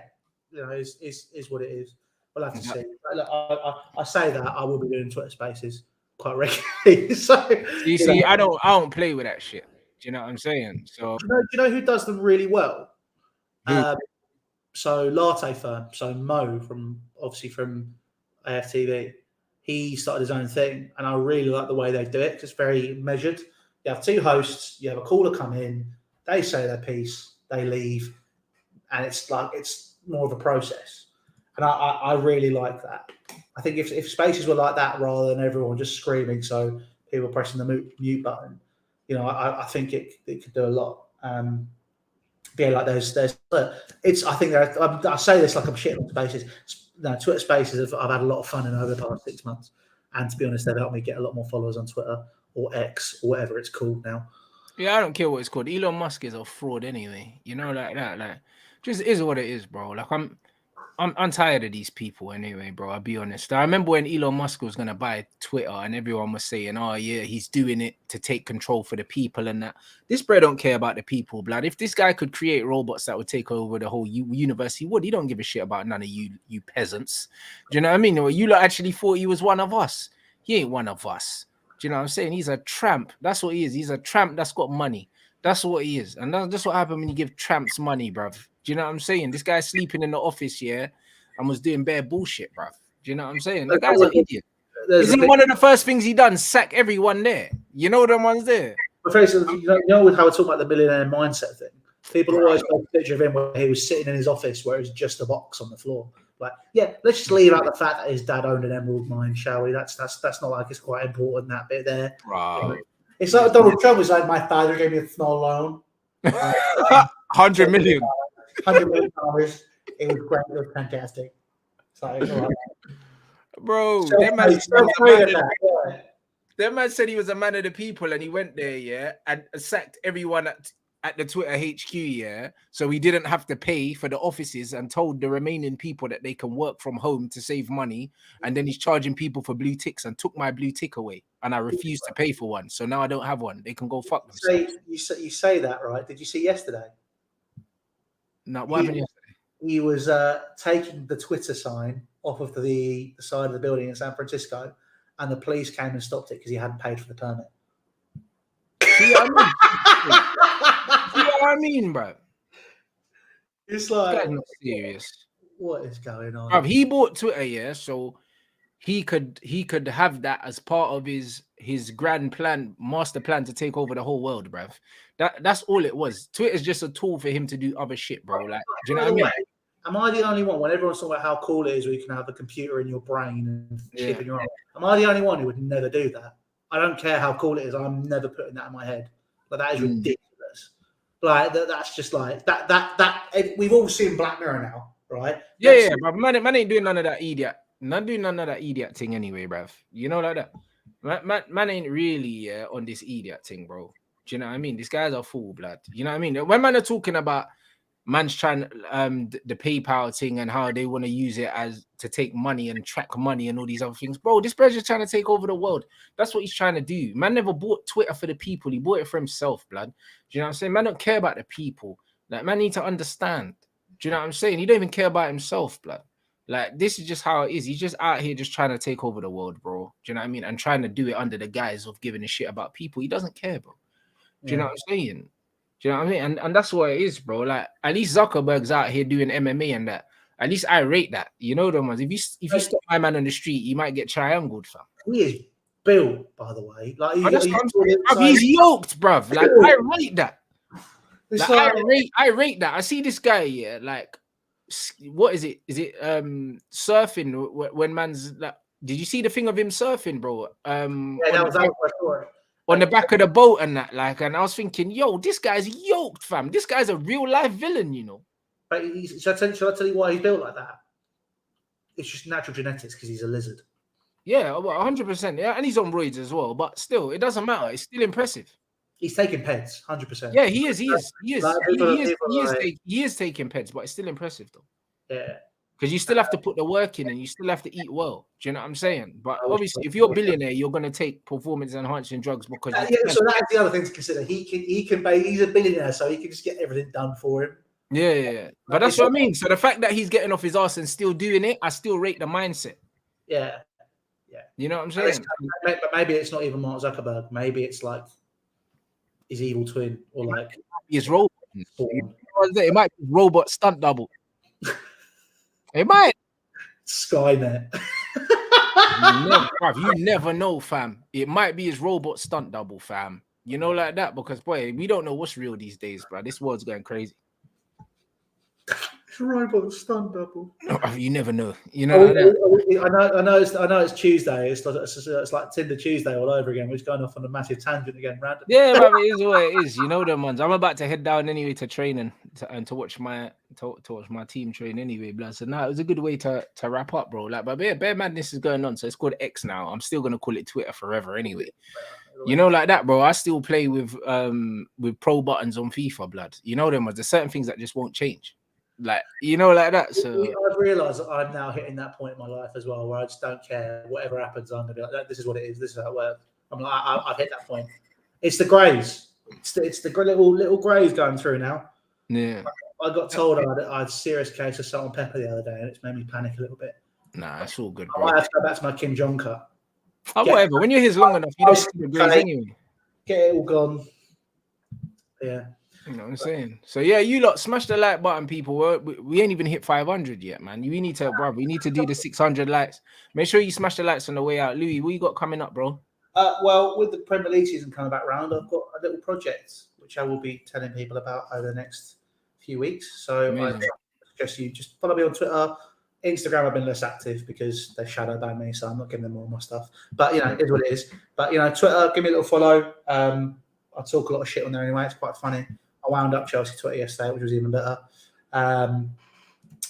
is what it is. We'll have to see. Look, I say that I will be doing Twitter Spaces quite regularly. So you see, I don't play with that shit. Do you know what I'm saying? So do you know who does them really well? So Latte Firm. So Mo from AFTV. He started his own thing, and I really like the way they do it. It's very measured. You have two hosts. You have a caller come in. They say their piece. They leave, and it's more of a process. And I really like that. I think if Spaces were like that rather than everyone just screaming, so people pressing the mute button, I think it could do a lot. Yeah, like there's I think I say this like I'm shitting on Spaces. Twitter Spaces I've had a lot of fun in over the past 6 months, and to be honest, they've helped me get a lot more followers on Twitter or X or whatever it's called now. Yeah, I don't care what it's called. Elon Musk is a fraud anyway. Like that. Like, just is what it is, bro. Like I'm tired of these people anyway, bro. I'll be honest. I remember when Elon Musk was gonna buy Twitter, and everyone was saying, "Oh yeah, he's doing it to take control for the people," and that. This bro don't care about the people, blood. If this guy could create robots that would take over the whole universe, he would. He don't give a shit about none of you peasants. Do you know what I mean? Or you lot actually thought he was one of us. He ain't one of us. Do you know what I'm saying? He's a tramp. That's what he is. He's a tramp that's got money. That's what he is. And that's what happens when you give tramps money, bruv. Do you know what I'm saying? This guy's sleeping in the office, yeah, and was doing bare bullshit, bruv. Do you know what I'm saying? The guy's an idiot. Isn't one of the first things he done sack everyone there? You know them ones there? You know how we talk about the millionaire mindset thing? People always make a picture of him where he was sitting in his office where it was just a box on the floor. Like, yeah, let's just leave out the fact that his dad owned an emerald mine, shall we? That's not like it's quite important, that bit there. Right. It's like Donald Trump was like, my father gave me a small loan. 100 million. $100 million. It was great. It was fantastic. So it's all right. Bro, that man said he was a man of the people, and he went there, yeah, and sacked everyone at the Twitter HQ, yeah. So he didn't have to pay for the offices, and told the remaining people that they can work from home to save money. And then he's charging people for blue ticks, and took my blue tick away, and I refused to pay for one. So now I don't have one. They can go fuck themselves. You say that, right? Did you see yesterday? No, what happened yesterday? He was taking the Twitter sign off of the side of the building in San Francisco, and the police came and stopped it because he hadn't paid for the permit. See what I mean, bro? It's like, that's not serious. What is going on? Bro, he bought Twitter, yeah, so he could have that as part of his grand plan, master plan to take over the whole world, bruv. That's all it was. Twitter's just a tool for him to do other shit, bro. Like, do you know what I mean? Am I the only one, when everyone's talking about how cool it is where you can have a computer in your brain and chip in your arm, am I the only one who would never do that? I don't care how cool it is. I'm never putting that in my head. Like, that is ridiculous. Like, that's just like that. We've all seen Black Mirror now, right? Yeah, but man ain't doing none of that idiot. Not doing none of that idiot thing anyway, bruv. You know, like that. Man ain't really on this idiot thing, bro. Do you know what I mean? These guys are fool, blood. You know what I mean? When man are talking about man's trying the PayPal thing and how they want to use it as to take money and track money and all these other things, bro, this brother's trying to take over the world. That's what he's trying to do. Man never bought Twitter for the people. He bought it for himself, blood. Do you know what I'm saying? Man don't care about the people. Like, man need to understand. Do you know what I'm saying? He don't even care about himself, blood. Like, this is just how it is. He's just out here just trying to take over the world, bro. Do you know what I mean? And trying to do it under the guise of giving a shit about people. He doesn't care, bro. Do you know what I'm saying? Do you know what I mean? And that's what it is, bro. Like, at least Zuckerberg's out here doing MMA and that. At least I rate that. You know the ones. If you stop my man on the street, you might get triangled, fam. He is built, by the way. Like, he's yoked, bruv. Like, I rate that. Like, I rate that. I see this guy here, like, what is it? Is it surfing when man's like? Did you see the thing of him surfing, bro? Yeah, that was on the back of the boat and that, like, and I was thinking, yo, this guy's yoked, fam. This guy's a real life villain, you know. But should I tell you why he's built like that? it's just natural genetics because he's a lizard. Yeah, 100%. Yeah, and he's on roids as well. But still, it doesn't matter. It's still impressive. He's taking peds, 100%. Yeah, he is. He is taking peds, but it's still impressive though. Yeah. Because you still have to put the work in and you still have to eat well. Do you know what I'm saying? But obviously, if you're a billionaire, you're going to take performance-enhancing drugs because... so that's the other thing to consider. He's a billionaire, so he can just get everything done for him. Yeah. But that's what I mean. So the fact that he's getting off his ass and still doing it, I still rate the mindset. Yeah. You know what I'm saying? But maybe it's not even Mark Zuckerberg. Maybe it's like his evil twin or like... His robot. It might be robot stunt double. It might. Skynet. You never know, fam. It might be his robot stunt double, fam. You know, like that, because boy, we don't know what's real these days, bro. This world's going crazy. Robot stunt double. You never know. You know. I know it's Tuesday. It's like Tinder Tuesday all over again. We're just going off on a massive tangent again, random. Yeah, man, it is what it is. You know them ones. I'm about to head down anyway to train and to watch my team train anyway, blood. So now it was a good way to wrap up, bro. Like, but bear madness is going on. So it's called X now. I'm still gonna call it Twitter forever anyway. You know, like that, bro. I still play with pro buttons on FIFA, blood. You know them ones. There's certain things that just won't change. Like, you know, like that. So I've realised that I'm now hitting that point in my life as well, where I just don't care whatever happens. I'm gonna be like, this is what it is. This is how it works. I'm like, I've hit that point. It's the greys. It's the little greys going through now. Yeah. I got told I had a serious case of salt and pepper the other day, and it's made me panic a little bit. Nah, that's all good, I bro. might have to go back to my Kim Jong cut. Oh, whatever. When you're his long enough, you don't see the greys anyway. Get it all gone. Yeah. You know what I'm saying? So yeah, you lot smash the like button, people. We ain't even hit 500 yet, man. We need to, bro. We need to do the 600 likes. Make sure you smash the likes on the way out. Louis, what you got coming up, bro? Well, with the Premier League season coming back round, I've got a little project which I will be telling people about over the next few weeks. So I suggest you just follow me on Twitter. Instagram, I've been less active because they shadow ban me, so I'm not giving them all my stuff. But you know, it is what it is. But you know, Twitter, give me a little follow. I talk a lot of shit on there anyway. It's quite funny. I wound up Chelsea Twitter yesterday, which was even better. And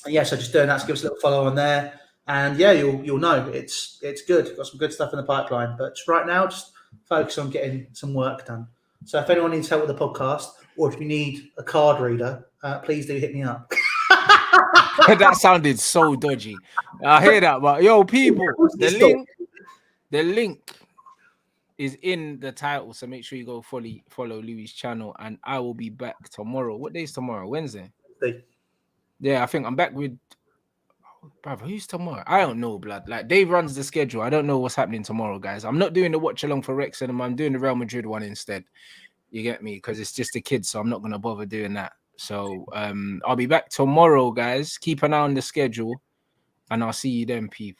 yeah, so just doing that, so give us a little follow on there. And yeah, you'll know it's good. Got some good stuff in the pipeline. But just right now, just focus on getting some work done. So if anyone needs help with the podcast, or if you need a card reader, please do hit me up. That sounded so dodgy. I hear that, but yo, people, the link is in the title, so make sure you go follow Louis' channel, and I will be back tomorrow. What day is tomorrow? Wednesday. Yeah, I think I'm back with. Brother, who's tomorrow? I don't know, blood. Like, Dave runs the schedule. I don't know what's happening tomorrow, guys. I'm not doing the watch along for Wrexham. I'm doing the Real Madrid one instead. You get me? Because it's just a kid, so I'm not gonna bother doing that. So I'll be back tomorrow, guys. Keep an eye on the schedule, and I'll see you then, people.